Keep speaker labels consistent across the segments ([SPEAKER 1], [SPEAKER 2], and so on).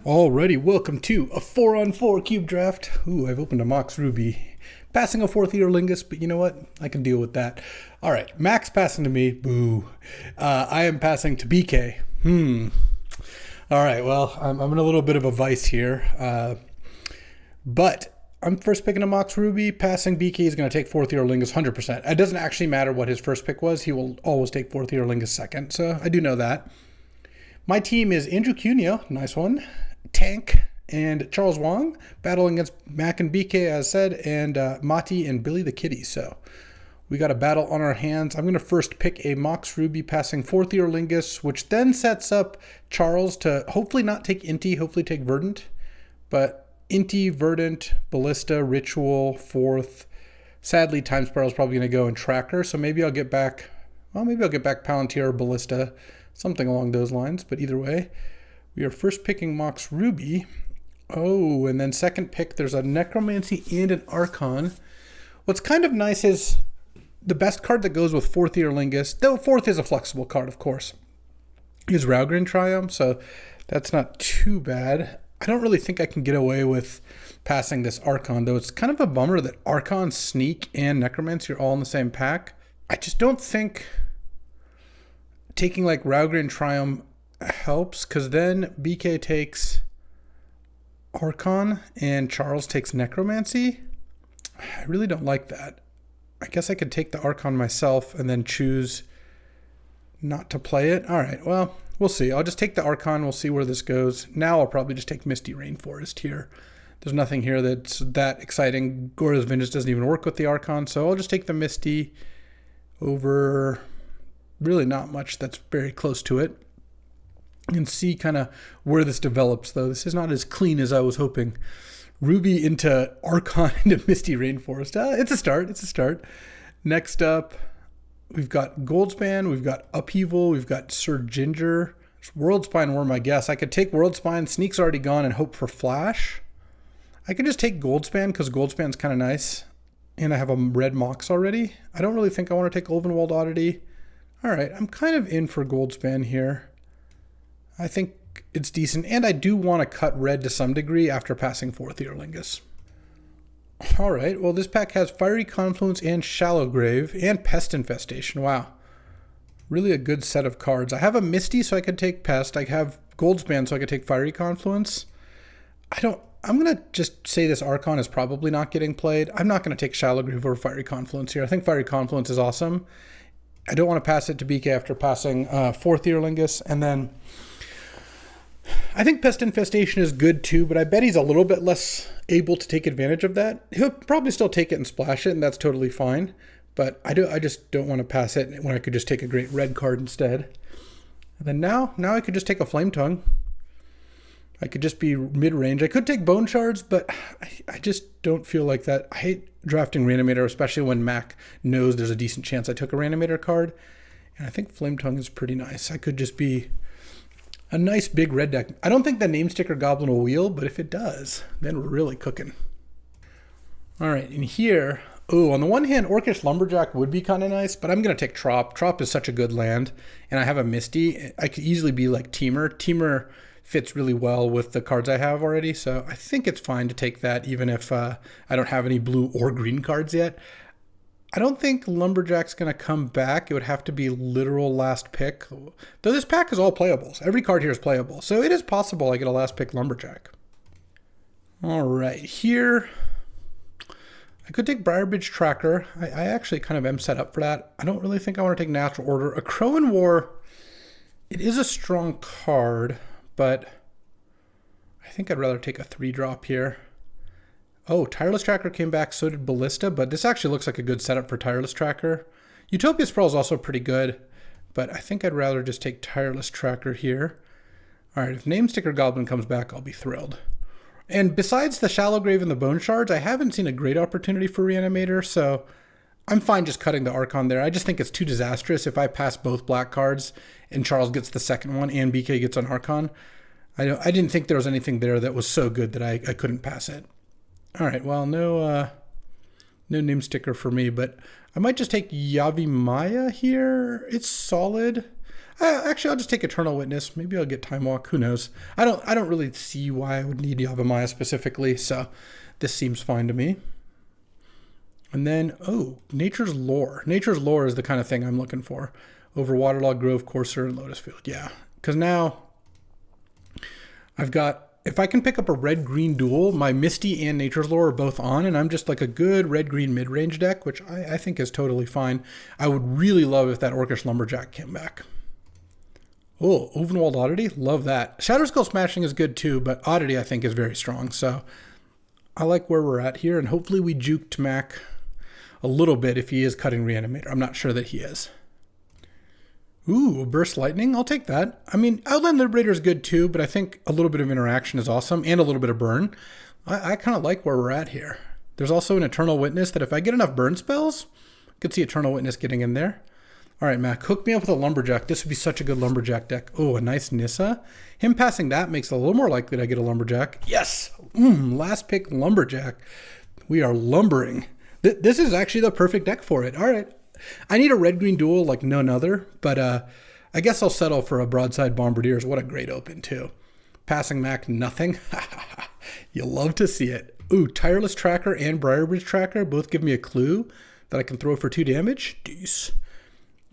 [SPEAKER 1] Alrighty, welcome to a 4-on-4 cube draft. Ooh, I've opened a Mox Ruby. Passing a 4th year Lingus, but you know what? I can deal with that. Alright, Max passing to me. Boo. I am passing to BK. Alright, well, I'm in a little bit of a vice here. But I'm first picking a Mox Ruby. Passing BK is going to take 4th year Lingus 100%. It doesn't actually matter what his first pick was. He will always take 4th year Lingus second. So I do know that. My team is Andrew Cuneo. Nice one. Tank and Charles Wong battling against Mac and BK, as said, and Mati and Billy the Kitty. So we got a battle on our hands. I'm going to first pick a Mox Ruby passing 4th year Lingus, which then sets up Charles to hopefully not take Inti, hopefully take Verdant. But Inti, Verdant, Ballista, Ritual, 4th. Sadly, Time Spiral is probably going to go in Tracker, so maybe I'll get back, Palantir or Ballista, something along those lines. But either way, we are first picking Mox Ruby. Oh, and then second pick, there's a Necromancy and an Archon. What's kind of nice is the best card that goes with 4th year Lingus, though 4th is a flexible card, of course, is Raugrin Triumph, so that's not too bad. I don't really think I can get away with passing this Archon, though it's kind of a bummer that Archon, Sneak, and Necromancy are all in the same pack. I just don't think taking like Raugrin Triumph helps, because then BK takes Archon and Charles takes Necromancy. I really don't like that. I guess I could take the Archon myself and then choose not to play it. All right, well, we'll see. I'll just take the Archon. We'll see where this goes. Now I'll probably just take Misty Rainforest here. There's nothing here that's that exciting. Gora's Vengeance doesn't even work with the Archon, so I'll just take the Misty over really not much that's very close to it. And see kind of where this develops, though. This is not as clean as I was hoping. Ruby into Archon into Misty Rainforest. It's a start. It's a start. Next up, we've got Goldspan. We've got Upheaval. We've got Sir Ginger. World Spine were my guess. I could take World Spine. Sneak's already gone and hope for Flash. I could just take Goldspan because Goldspan's kind of nice. And I have a red Mox already. I don't really think I want to take Ulvenwald Oddity. All right, I'm kind of in for Goldspan here. I think it's decent, and I do want to cut red to some degree after passing 4th year Lingus. All right, well, this pack has Fiery Confluence and Shallow Grave and Pest Infestation. Wow, really a good set of cards. I have a Misty, so I could take Pest. I have Goldspan, so I could take Fiery Confluence. I'm going to just say this Archon is probably not getting played. I'm not going to take Shallow Grave over Fiery Confluence here. I think Fiery Confluence is awesome. I don't want to pass it to BK after passing 4th year Lingus, and then I think Pest Infestation is good too, but I bet he's a little bit less able to take advantage of that. He'll probably still take it and splash it, and that's totally fine. But I just don't want to pass it when I could just take a great red card instead. And then now I could just take a Flame Tongue. I could just be mid-range. I could take Bone Shards, but I just don't feel like that. I hate drafting Reanimator, especially when Mac knows there's a decent chance I took a Reanimator card. And I think Flame Tongue is pretty nice. I could just be a nice big red deck. I don't think the Name Sticker Goblin will wheel, but if it does, then we're really cooking. All right, in here, on the one hand, Orcish Lumberjack would be kind of nice, but I'm going to take Trop. Trop is such a good land, and I have a Misty. I could easily be like Teamer. Teamer fits really well with the cards I have already, so I think it's fine to take that, even if I don't have any blue or green cards yet. I don't think Lumberjack's going to come back. It would have to be literal last pick. Though this pack is all playables. Every card here is playable. So it is possible I get a last pick Lumberjack. All right, here I could take Briarbridge Tracker. I actually kind of am set up for that. I don't really think I want to take Natural Order. A Crow in War, it is a strong card, but I think I'd rather take a 3-drop here. Oh, Tireless Tracker came back, so did Ballista, but this actually looks like a good setup for Tireless Tracker. Utopia Sprawl is also pretty good, but I think I'd rather just take Tireless Tracker here. All right, if Name Sticker Goblin comes back, I'll be thrilled. And besides the Shallow Grave and the Bone Shards, I haven't seen a great opportunity for Reanimator, so I'm fine just cutting the Archon there. I just think it's too disastrous if I pass both black cards and Charles gets the second one and BK gets an Archon. I didn't think there was anything there that was so good that I couldn't pass it. All right, well, no Name Sticker for me, but I might just take Yavi Maya here. It's solid. Actually, I'll just take Eternal Witness. Maybe I'll get Time Walk. Who knows? I don't really see why I would need Yavimaya specifically, so this seems fine to me. And then, oh, Nature's Lore. Nature's Lore is the kind of thing I'm looking for over Waterlogged Grove, Courser, and Lotus Field. Yeah, because now I've got, if I can pick up a red-green duel, my Misty and Nature's Lore are both on, and I'm just like a good red-green mid-range deck, which I think is totally fine. I would really love if that Orcish Lumberjack came back. Oh, Ovenwald Oddity, love that. Shadow Skull Smashing is good too, but Oddity I think is very strong, so I like where we're at here, and hopefully we juked Mac a little bit if he is cutting Reanimator. I'm not sure that he is. Ooh, Burst Lightning, I'll take that. I mean, Outland Liberator is good too, but I think a little bit of interaction is awesome, and a little bit of burn. I kind of like where we're at here. There's also an Eternal Witness that if I get enough burn spells, I could see Eternal Witness getting in there. All right, Mac, hook me up with a Lumberjack. This would be such a good Lumberjack deck. Oh, a nice Nissa. Him passing that makes it a little more likely that I get a Lumberjack. Yes! Last pick Lumberjack. We are lumbering. This is actually the perfect deck for it. All right. I need a red-green duel like none other, but I guess I'll settle for a Broadside Bombardiers. What a great open, too. Passing Mac, nothing. You'll love to see it. Ooh, Tireless Tracker and Briarbridge Tracker both give me a clue that I can throw for 2 damage. Deuce.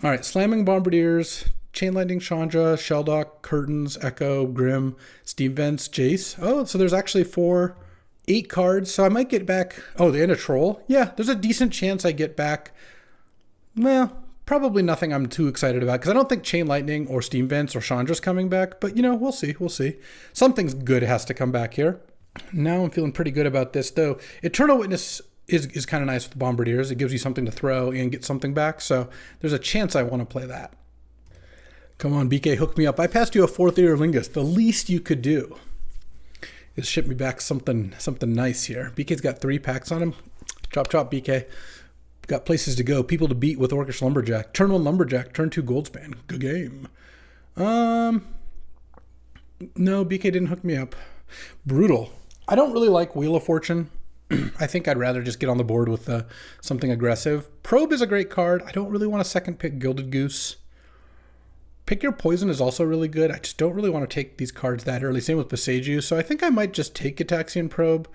[SPEAKER 1] All right, Slamming Bombardiers, Chain Lightning Chandra, Sheldock, Curtains, Echo, Grim, Steam Vents, Jace. Oh, so there's actually 8 cards, so I might get back... Oh, and a Troll. Yeah, there's a decent chance I get back... Well, probably nothing I'm too excited about, because I don't think Chain Lightning or Steam Vents or Chandra's coming back, but, you know, we'll see, we'll see. Something's good has to come back here. Now I'm feeling pretty good about this, though. Eternal Witness is kind of nice with the Bombardiers. It gives you something to throw and get something back, so there's a chance I want to play that. Come on, BK, hook me up. I passed you a 4th Ear Lingus. The least you could do is ship me back something nice here. BK's got 3 packs on him. Chop, chop, BK. Got places to go. People to beat with Orcish Lumberjack. Turn 1 Lumberjack. Turn 2 Goldspan. Good game. No, BK didn't hook me up. Brutal. I don't really like Wheel of Fortune. I think I'd rather just get on the board with something aggressive. Probe is a great card. I don't really want to second pick Gilded Goose. Pick Your Poison is also really good. I just don't really want to take these cards that early. Same with Beseiju. So I think I might just take Gitaxian Probe.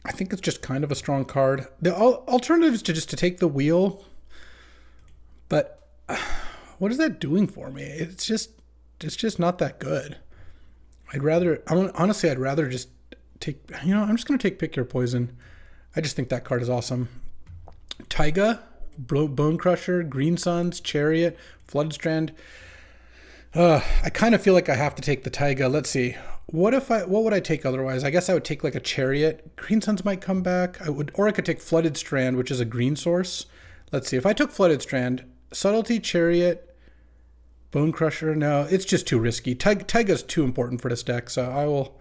[SPEAKER 1] I think it's just kind of a strong card. The alternative is to take the wheel. But what is that doing for me? It's just not that good. Honestly, I'd rather just take, I'm just going to take Pick Your Poison. I just think that card is awesome. Taiga, Bone Crusher, Green Suns, Chariot, Floodstrand. I kind of feel like I have to take the Taiga. Let's see. What would I take otherwise? I guess I would take like a Chariot. Green Suns might come back. Or I could take Flooded Strand, which is a green source. Let's see. If I took Flooded Strand, Subtlety, Chariot, Bone Crusher. No, it's just too risky. Taiga's too important for this deck, so I will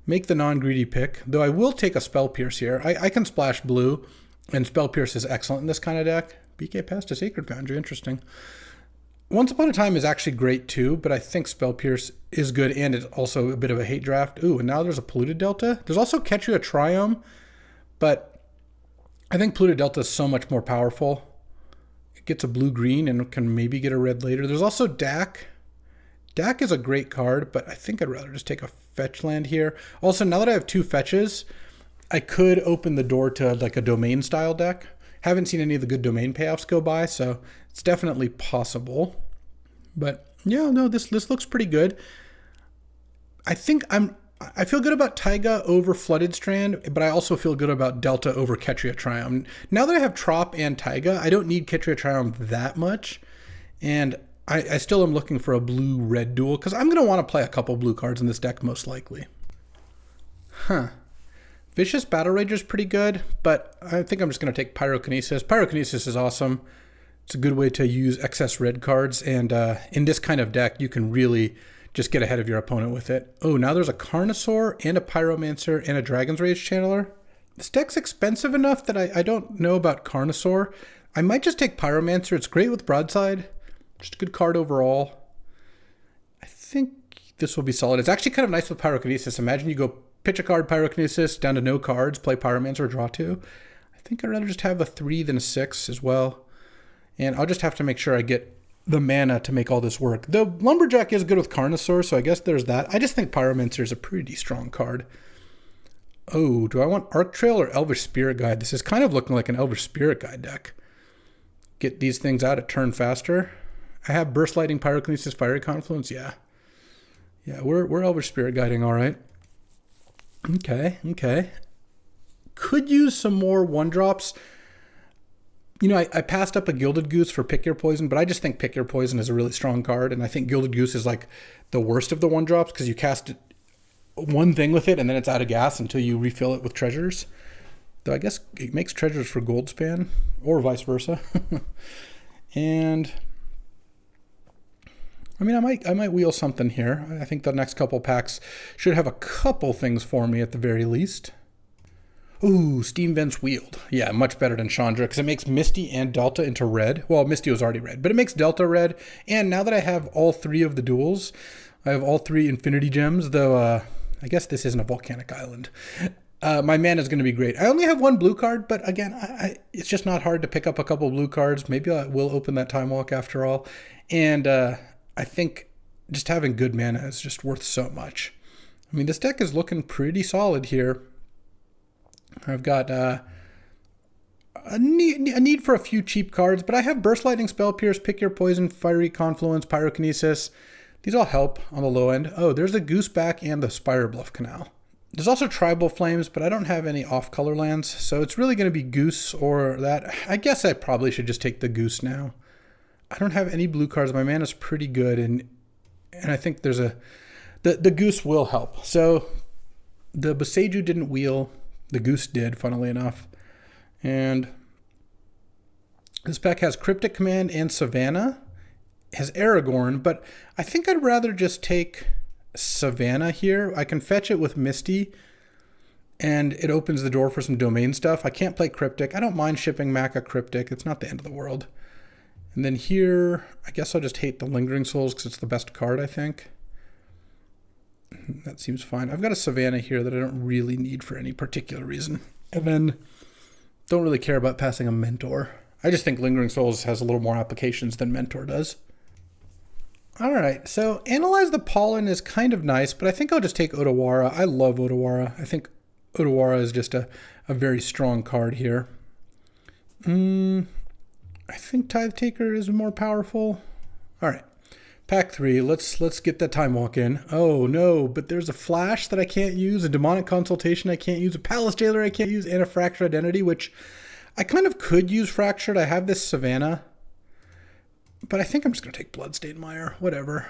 [SPEAKER 1] make the non-greedy pick. Though I will take a Spell Pierce here. I can splash blue, and Spell Pierce is excellent in this kind of deck. BK passed a Sacred Foundry. Interesting. Once Upon a Time is actually great too, but I think Spell Pierce is good, and it's also a bit of a hate draft. Ooh, and now there's a Polluted Delta. There's also Catch You a Triome, but I think Polluted Delta is so much more powerful. It gets a blue-green and can maybe get a red later. There's also Dak. Dak is a great card, but I think I'd rather just take a fetch land here. Also, now that I have 2 fetches, I could open the door to like a domain-style deck. Haven't seen any of the good domain payoffs go by, so it's definitely possible. But yeah, no, this looks pretty good. I feel good about Taiga over Flooded Strand, but I also feel good about Delta over Ketria Triumph. Now that I have Trop and Taiga, I don't need Ketria Triumph that much, and I still am looking for a blue-red duel, because I'm going to want to play a couple blue cards in this deck, most likely. Vicious Battle Rager is pretty good, but I think I'm just going to take Pyrokinesis. Pyrokinesis is awesome. It's a good way to use excess red cards, and in this kind of deck, you can really just get ahead of your opponent with it. Oh, now there's a Carnosaur and a Pyromancer and a Dragon's Rage Channeler. This deck's expensive enough that I don't know about Carnosaur. I might just take Pyromancer. It's great with Broadside. Just a good card overall. I think this will be solid. It's actually kind of nice with Pyrokinesis. Imagine you go pitch a card, Pyrokinesis, down to no cards, play Pyromancer, draw 2. I think I'd rather just have a 3 than a 6 as well. And I'll just have to make sure I get the mana to make all this work. The Lumberjack is good with Carnosaur, so I guess there's that. I just think Pyromancer is a pretty strong card. Oh, do I want Arc Trail or Elvish Spirit Guide? This is kind of looking like an Elvish Spirit Guide deck. Get these things out at turn faster. I have Burst Lightning, Pyrokinesis, Fiery Confluence. Yeah. Yeah, we're Elvish Spirit Guiding, all right. Okay. Could use some more 1-drops. You know, I passed up a Gilded Goose for Pick Your Poison, but I just think Pick Your Poison is a really strong card, and I think Gilded Goose is like the worst of the 1-drops because you cast one thing with it and then it's out of gas until you refill it with treasures. Though I guess it makes treasures for Goldspan, or vice versa. And I mean, I might wheel something here. I think the next couple packs should have a couple things for me at the very least. Ooh, Steam Vents wheeled. Yeah, much better than Chandra because it makes Misty and Delta into red. Well, Misty was already red, but it makes Delta red. And now that I have all 3 of the duels, I have all 3 Infinity Gems, though I guess this isn't a volcanic island. My mana is going to be great. I only have 1 blue card, but again, it's just not hard to pick up a couple blue cards. Maybe I will open that Time Walk after all. And I think just having good mana is just worth so much. I mean, this deck is looking pretty solid here. I've got a need for a few cheap cards, but I have Burst Lightning, Spell Pierce, Pick Your Poison, Fiery Confluence, Pyrokinesis. These all help on the low end. Oh, there's the Gooseback and the Spire Bluff Canal. There's also Tribal Flames, but I don't have any off-color lands, so it's really going to be Goose or that. I guess I probably should just take the Goose now. I don't have any blue cards. My mana's pretty good, and I think there's the Goose will help. So the Boseiju didn't wheel. The Goose did, funnily enough. And this pack has Cryptic Command and Savannah. It has Aragorn, but I think I'd rather just take Savannah here. I can fetch it with Misty, and it opens the door for some domain stuff. I can't play Cryptic. I don't mind shipping Maka Cryptic. It's not the end of the world. And then here, I guess I'll just hate the Lingering Souls because it's the best card, I think. That seems fine. I've got a Savannah here that I don't really need for any particular reason. And then don't really care about passing a Mentor. I just think Lingering Souls has a little more applications than Mentor does. All right, so Analyze the Pollen is kind of nice, but I think I'll just take Otawara. I love Otawara. I think Otawara is just a very strong card here. I think Tithe Taker is more powerful. All right. Pack 3, let's get that Time Walk in. Oh no, but there's a Flash that I can't use, a Demonic Consultation I can't use, a Palace Jailer I can't use, and a Fractured Identity, which I kind of could use Fractured. I have this Savannah, but I think I'm just going to take Bloodstained Mire, whatever.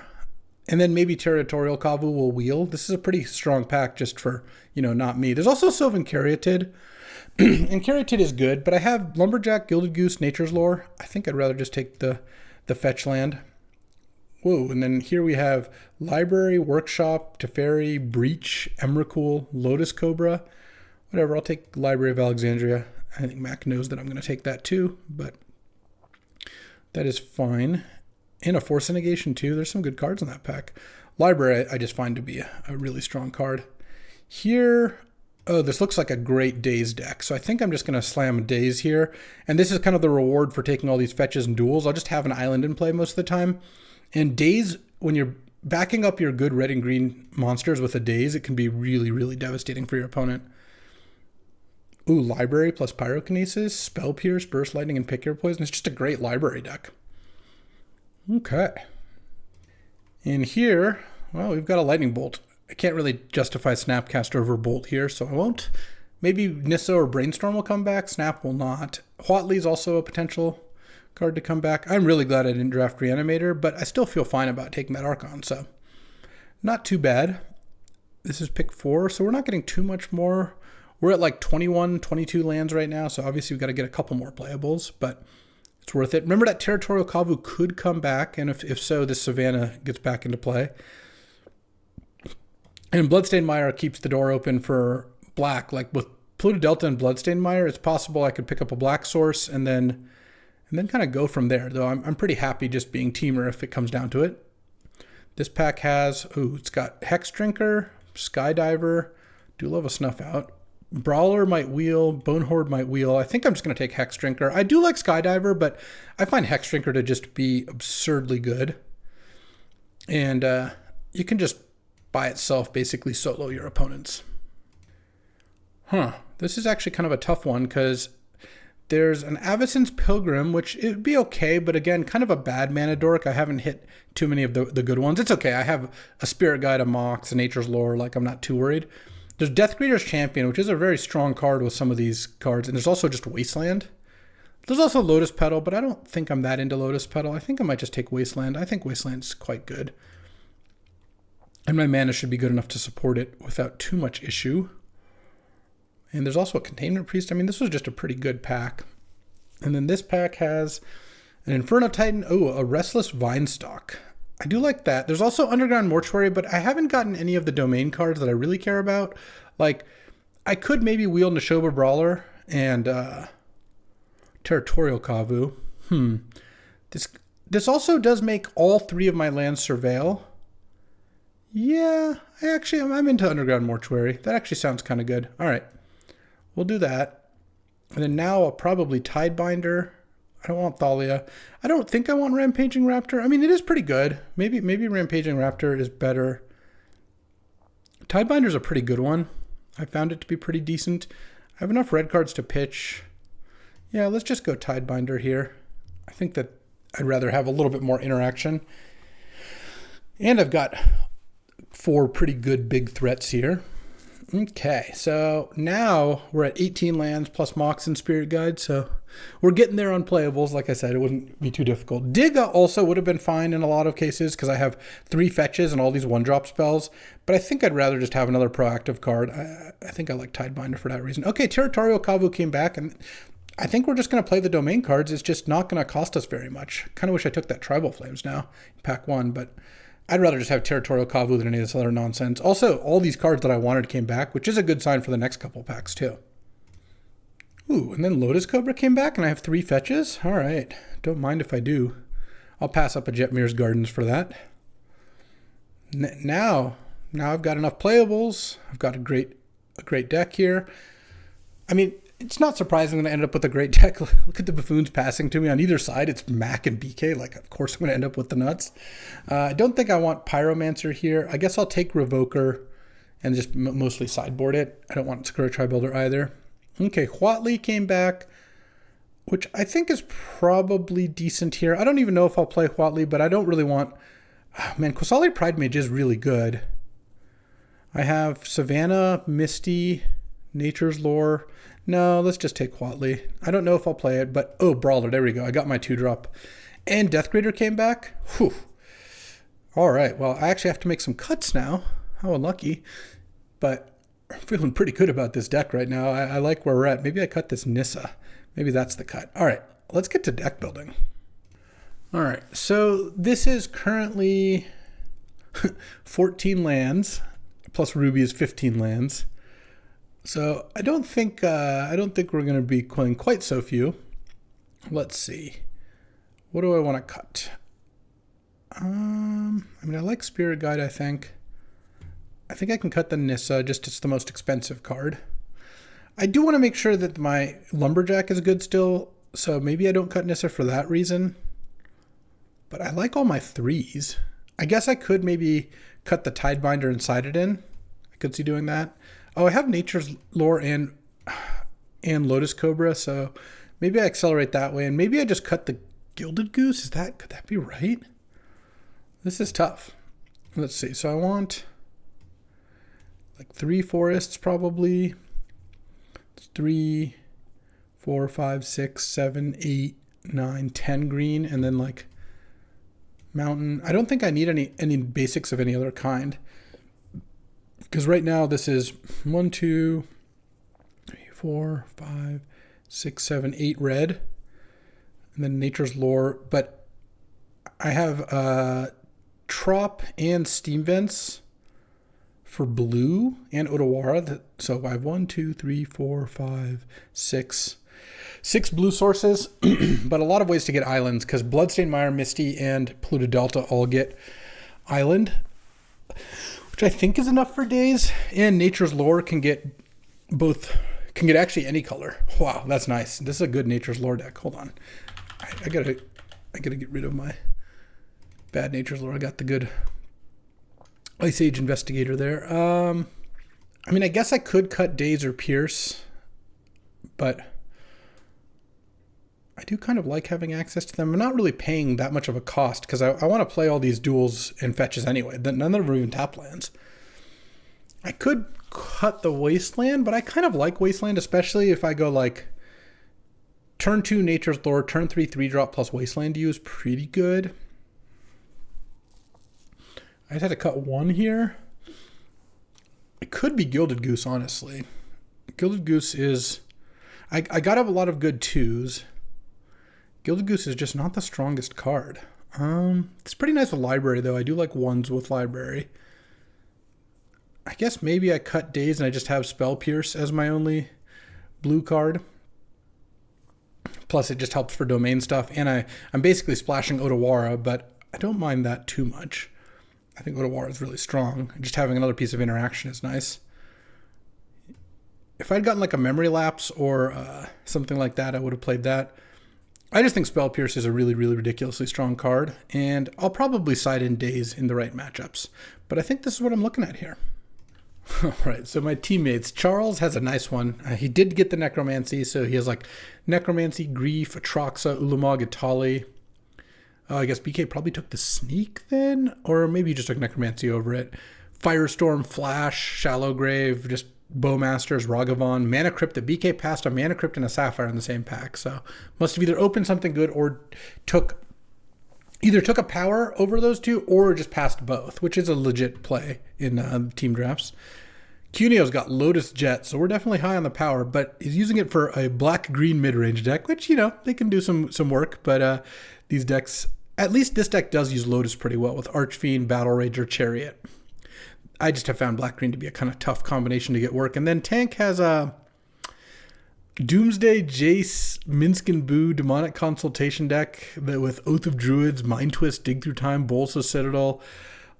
[SPEAKER 1] And then maybe Territorial Kavu will wheel. This is a pretty strong pack just for, not me. There's also Sylvan Caryatid, and Caryatid is good, but I have Lumberjack, Gilded Goose, Nature's Lore. I think I'd rather just take the fetch land. Whoa, and then here we have Library, Workshop, Teferi, Breach, Emrakul, Lotus Cobra. Whatever, I'll take Library of Alexandria. I think Mac knows that I'm going to take that too, but that is fine. And a Force Negation too. There's some good cards in that pack. Library I just find to be a really strong card. Here, oh, this looks like a great Daze deck. So I think I'm just going to slam Daze here. And this is kind of the reward for taking all these fetches and duels. I'll just have an island in play most of the time. And Daze, when you're backing up your good red and green monsters with a Daze, it can be really, really devastating for your opponent. Ooh, Library plus Pyrokinesis, Spell Pierce, Burst Lightning, and Pick Your Poison. It's just a great library deck. Okay. And here, well, we've got a Lightning Bolt. I can't really justify Snapcaster over Bolt here, so I won't. Maybe Nissa or Brainstorm will come back. Snap will not. Huatley's also a potential card to come back. I'm really glad I didn't draft Reanimator, but I still feel fine about taking that Archon, so not too bad. This is pick 4, so we're not getting too much more. We're at like 21, 22 lands right now, so obviously we've got to get a couple more playables, but it's worth it. Remember that Territorial Kavu could come back, and if so, this Savannah gets back into play. And Bloodstained Mire keeps the door open for black. Like with Pluto Delta and Bloodstained Mire, it's possible I could pick up a black source and then kind of go from there, though I'm pretty happy just being Teamer if it comes down to it. This pack has, it's got Hex Drinker, Skydiver, do love a Snuff Out. Brawler might wheel, Bone Horde might wheel. I think I'm just going to take Hex Drinker. I do like Skydiver, but I find Hex Drinker to just be absurdly good. And you can just, by itself, basically solo your opponents. This is actually kind of a tough one because there's an Avacyn's Pilgrim, which it would be okay, but again, kind of a bad mana dork. I haven't hit too many of the good ones. It's okay. I have a Spirit Guide, a Mox, a Nature's Lore. Like, I'm not too worried. There's Deathgreater's Champion, which is a very strong card with some of these cards. And there's also just Wasteland. There's also Lotus Petal, but I don't think I'm that into Lotus Petal. I think I might just take Wasteland. I think Wasteland's quite good. And my mana should be good enough to support it without too much issue. And there's also a Containment Priest. I mean, this was just a pretty good pack. And then this pack has an Inferno Titan. Oh, a Restless Vinestalk. I do like that. There's also Underground Mortuary, but I haven't gotten any of the domain cards that I really care about. Like, I could maybe wheel Neshoba Brawler and Territorial Kavu. This also does make all 3 of my lands Surveil. Yeah, I'm into Underground Mortuary. That actually sounds kind of good. All right, we'll do that. And then now I'll probably Tidebinder. I don't want Thalia. I don't think I want Rampaging Raptor. I mean, it is pretty good. Maybe Rampaging Raptor is better. Tidebinder's a pretty good one. I found it to be pretty decent. I have enough red cards to pitch. Yeah, let's just go Tidebinder here. I think that I'd rather have a little bit more interaction. And I've got 4 pretty good big threats here. Okay, so now we're at 18 lands plus Mox and Spirit Guide, so we're getting there on playables. Like I said, it wouldn't be too difficult. Dig also would have been fine in a lot of cases because I have 3 fetches and all these 1-drop spells, but I think I'd rather just have another proactive card. I think I like Tidebinder for that reason. Okay, Territorial Kavu came back, and I think we're just going to play the domain cards. It's just not going to cost us very much. Kind of wish I took that Tribal Flames now in pack 1, but I'd rather just have Territorial Kavu than any of this other nonsense. Also, all these cards that I wanted came back, which is a good sign for the next couple packs, too. Ooh, and then Lotus Cobra came back, and I have 3 fetches? All right. Don't mind if I do. I'll pass up a Jetmir's Gardens for that. Now I've got enough playables. I've got a great deck here. I mean, it's not surprising that I ended up with a great deck. Look at the buffoons passing to me on either side. It's Mac and BK. Like, of course I'm going to end up with the nuts. I don't think I want Pyromancer here. I guess I'll take Revoker and just mostly sideboard it. I don't want Sakura Tri-Builder either. Okay, Huatli came back, which I think is probably decent here. I don't even know if I'll play Huatli, but I don't really want... Oh, man, Qasali Pride Mage is really good. I have Savannah, Misty, Nature's Lore... No, let's just take Huatli. I don't know if I'll play it, but... Oh, Brawler, there we go. I got my 2-drop. And Deathgreater came back. Whew. All right, well, I actually have to make some cuts now. How unlucky. But I'm feeling pretty good about this deck right now. I like where we're at. Maybe I cut this Nissa. Maybe that's the cut. All right, let's get to deck building. All right, so this is currently 14 lands, plus Ruby is 15 lands. So I don't think we're going to be playing quite so few. Let's see. What do I want to cut? I mean, I like Spirit Guide, I think. I think I can cut the Nissa, just it's the most expensive card. I do want to make sure that my Lumberjack is good still, so maybe I don't cut Nissa for that reason. But I like all my 3s. I guess I could maybe cut the Tidebinder and side it in. I could see doing that. Oh, I have Nature's Lore and Lotus Cobra, so maybe I accelerate that way, and maybe I just cut the Gilded Goose. Could that be right? This is tough. Let's see. So I want like 3 forests probably. 3, 4, 5, 6, 7, 8, 9, 10 green, and then like mountain. I don't think I need any basics of any other kind. Because right now this is 1, 2, 3, 4, 5, 6, 7, 8 red. And then Nature's Lore. But I have Trop and Steam Vents for blue and Otawara. So I have 1, 2, 3, 4, 5, 6 blue sources. But a lot of ways to get islands because Bloodstained Mire, Misty, and Polluted Delta all get island. Which I think is enough for days, and Nature's Lore can get both can get actually any color. Wow, that's nice. This is a good Nature's Lore deck. Hold on. I gotta get rid of my bad Nature's Lore. I got the good Ice Age Investigator there. I mean, I guess I could cut Daze or Pierce, but I do kind of like having access to them. I'm not really paying that much of a cost because I want to play all these duels and fetches anyway. None of them are even tap lands. I could cut the Wasteland, but I kind of like Wasteland, especially if I go like turn 2 Nature's Lore, turn 3 3-drop plus Wasteland to use. Pretty good. I just had to cut one here. It could be Gilded Goose, honestly. Gilded Goose is... I got up a lot of good 2s. Gilded Goose is just not the strongest card. It's pretty nice with Library, though. I do like 1s with Library. I guess maybe I cut Daze and I just have Spell Pierce as my only blue card. Plus, it just helps for domain stuff. And I'm basically splashing Otawara, but I don't mind that too much. I think Otawara is really strong. Just having another piece of interaction is nice. If I'd gotten like a Memory Lapse or something like that, I would have played that. I just think Spell Pierce is a really, really ridiculously strong card, and I'll probably side in Daze in the right matchups. But I think this is what I'm looking at here. All right, so my teammates. Charles has a nice one. He did get the Necromancy, so he has like Necromancy, Grief, Atraxa, Ulamog, Itali. I guess BK probably took the Sneak then, or maybe he just took Necromancy over it. Firestorm, Flash, Shallow Grave, just Bowmasters, Ragavan, Mana Crypt. The BK passed a Mana Crypt and a Sapphire in the same pack, so must have either opened something good or took a power over those two, or just passed both, which is a legit play in team drafts. Cunio's got Lotus Jet, so we're definitely high on the power, but he's using it for a black-green mid-range deck, which, you know, they can do some work, but these decks, at least this deck does use Lotus pretty well with Archfiend, Battle Rager, Chariot. I just have found black-green to be a kind of tough combination to get work. And then Tank has a Doomsday, Jace, Minsk and Boo, Demonic Consultation deck with Oath of Druids, Mind Twist, Dig Through Time, Bolsa Citadel,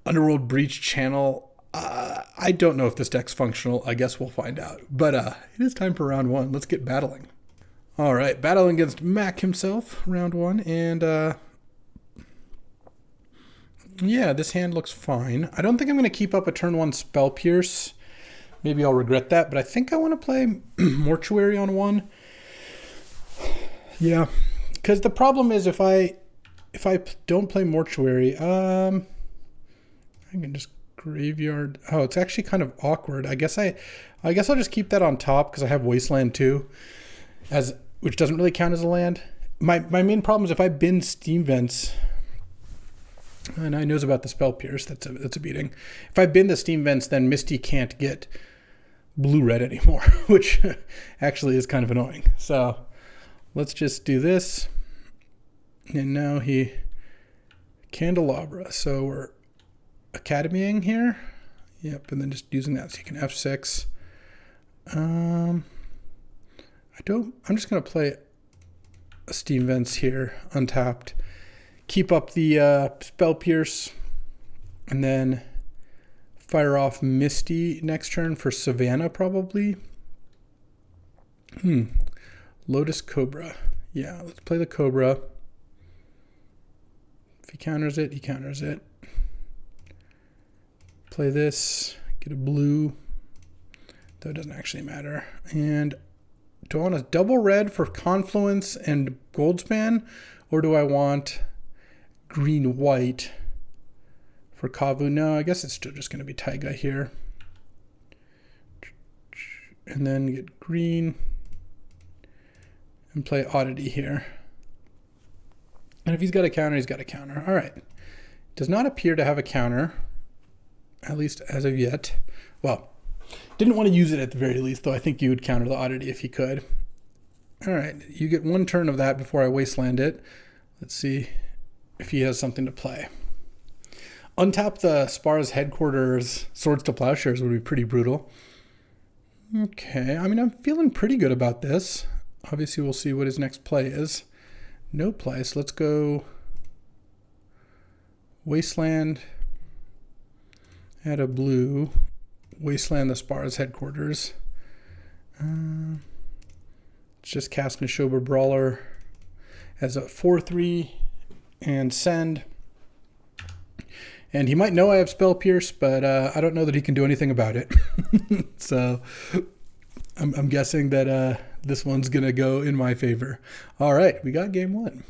[SPEAKER 1] Underworld Breach, Channel. I don't know if this deck's functional. I guess we'll find out. But it is time for round 1. Let's get battling. All right, battling against Mac himself, round 1. And yeah, this hand looks fine. I don't think I'm going to keep up a turn 1 Spell Pierce. Maybe I'll regret that, but I think I want to play Mortuary on 1. Yeah, because the problem is if I don't play Mortuary, I can just Graveyard. Oh, it's actually kind of awkward. I guess I'll just keep that on top because I have Wasteland too, which doesn't really count as a land. My main problem is if I bin Steam Vents. And I knows about the Spell Pierce. That's a beating. If I bin the Steam Vents, then Misty can't get blue-red anymore, which actually is kind of annoying. So let's just do this. And now he Candelabra. So we're Academying here. Yep, and then just using that so you can F6. I'm just going to play a Steam Vents here, untapped. Keep up the Spell Pierce, and then fire off Misty next turn for Savannah, probably. Lotus Cobra. Yeah, let's play the Cobra. If he counters it, he counters it. Play this, get a blue, though it doesn't actually matter. And do I want a double red for Confluence and Goldspan, or do I want green-white for Kavu? No, I guess it's still just going to be Taiga here. And then get green and play Oddity here. And if he's got a counter, he's got a counter. All right. Does not appear to have a counter, at least as of yet. Well, didn't want to use it at the very least, though I think you would counter the Oddity if you could. All right. You get one turn of that before I Wasteland it. Let's see if he has something to play. Untap the Spar's Headquarters Swords to Plowshares would be pretty brutal. Okay, I mean, I'm feeling pretty good about this. Obviously, we'll see what his next play is. No play, so let's go Wasteland, add a blue, Wasteland the Spar's Headquarters, It's just casting a Shober Brawler as a 4/3 and send. And he might know I have Spell Pierce, but I don't know that he can do anything about it. So I'm guessing that this one's going to go in my favor. All right, we got game one.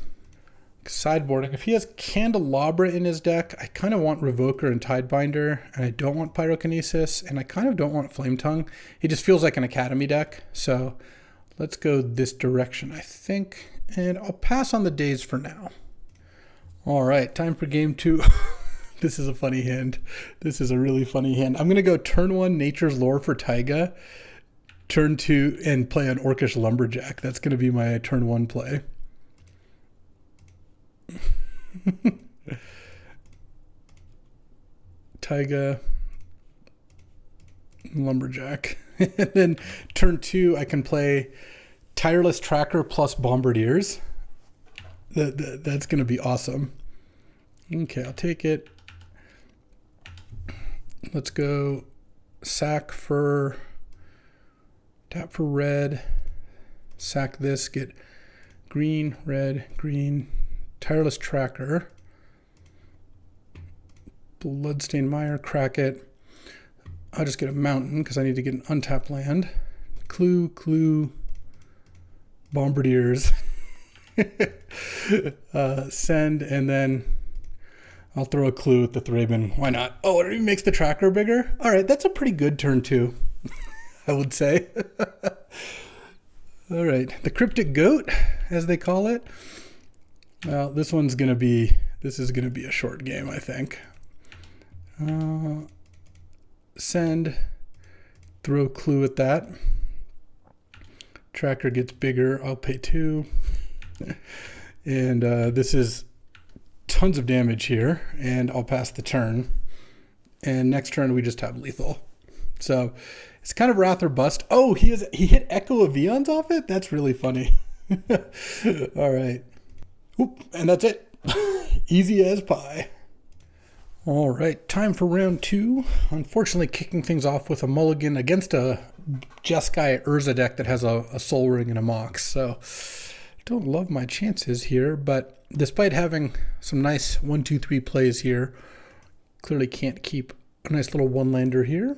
[SPEAKER 1] Sideboarding. If he has Candelabra in his deck, I kind of want Revoker and Tidebinder, and I don't want Pyrokinesis, and I kind of don't want Flame Tongue. He just feels like an Academy deck, so let's go this direction, I think, and I'll pass on the days for now. All right, time for game two. This is a funny hand. This is a really funny hand. I'm going to go turn 1 Nature's Lore for Taiga, turn 2, and play an Orcish Lumberjack. That's going to be my turn 1 play. Taiga, Lumberjack. And then turn 2, I can play Tireless Tracker plus Bombardiers. That's going to be awesome. Okay, I'll take it. Let's go sack for, tap for red, sack this, get green, red, green, Tireless Tracker, Bloodstained Mire, crack it. I'll just get a mountain because I need to get an untapped land. Clue, Bombardiers, send, and then I'll throw a clue at the Thraben. Why not? Oh, it makes the tracker bigger? All right, that's a pretty good turn two, I would say. All right, the Cryptic Goat, as they call it. Well, this is gonna be a short game, I think. Send, throw clue at that. Tracker gets bigger, I'll pay 2. And this is tons of damage here, and I'll pass the turn. And next turn we just have lethal. So it's kind of wrath or bust. Oh, he hit Echo of Eons off it? That's really funny. All right. Oop, and that's it. Easy as pie. All right, time for round 2. Unfortunately, kicking things off with a mulligan against a Jeskai Urza deck that has a Soul Ring and a Mox. So don't love my chances here, but despite having some nice 1-2-3 plays here, clearly can't keep a nice little one-lander here.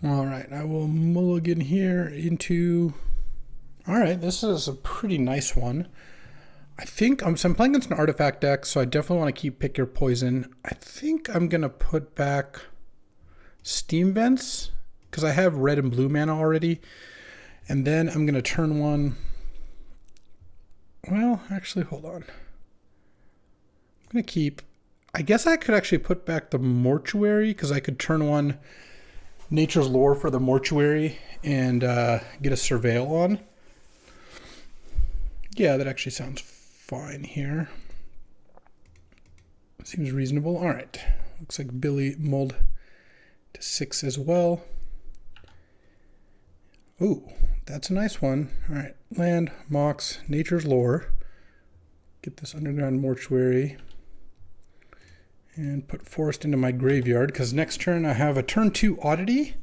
[SPEAKER 1] All right, I will mulligan here into... All right, this is a pretty nice one. I think so I'm playing against an artifact deck, so I definitely want to keep Pick Your Poison. I think I'm going to put back Steam Vents, because I have red and blue mana already. And then I'm going to turn 1... Well, actually, hold on. I'm going to keep... I guess I could actually put back the Mortuary, because I could turn 1 Nature's Lore for the Mortuary and get a Surveil on. Yeah, that actually sounds fine here. Seems reasonable. All right. Looks like Billy mulled to 6 as well. Ooh, that's a nice one. All right. Land, Mox, Nature's Lore. Get this Underground Mortuary. And put Forest into my graveyard, because next turn I have a turn 2 Oddity.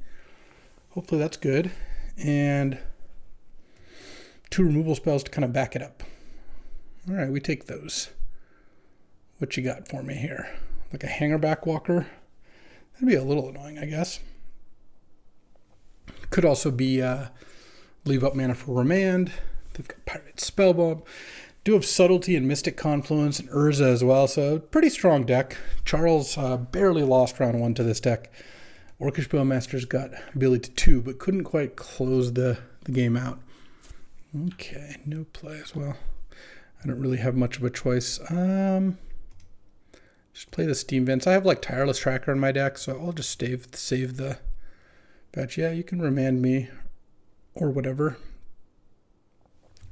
[SPEAKER 1] Hopefully that's good. And 2 removal spells to kind of back it up. All right, we take those. What you got for me here? Like a Hangerback Walker? That'd be a little annoying, I guess. Could also be leave up mana for Remand. They've got Pirate Spellbomb. Do have Subtlety and Mystic Confluence and Urza as well, so pretty strong deck. Charles barely lost round 1 to this deck. Orcish Bowmasters got Billy to 2, but couldn't quite close the game out. Okay, no play as well. I don't really have much of a choice. Just play the Steam Vents. I have like Tireless Tracker in my deck, so I'll just save the batch. Yeah, you can remand me or whatever.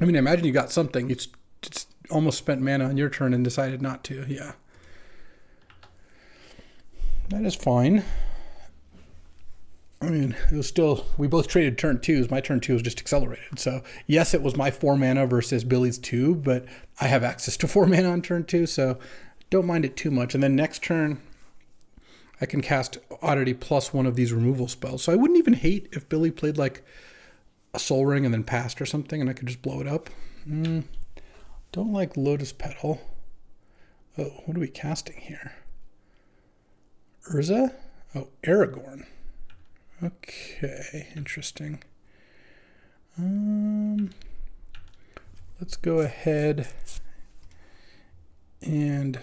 [SPEAKER 1] I mean, I imagine you got something. You just almost spent mana on your turn and decided not to. Yeah. That is fine. I mean, it was still, we both traded turn 2s. My turn 2 was just accelerated. So, yes, it was my 4 mana versus Billy's 2, but I have access to 4 mana on turn 2, so don't mind it too much. And then next turn, I can cast Oddity plus 1 of these removal spells. So I wouldn't even hate if Billy played like a Soul Ring and then passed or something, and I could just blow it up. Don't like Lotus Petal. Oh, what are we casting here? Urza? Oh, Aragorn. Okay, interesting. Let's go ahead and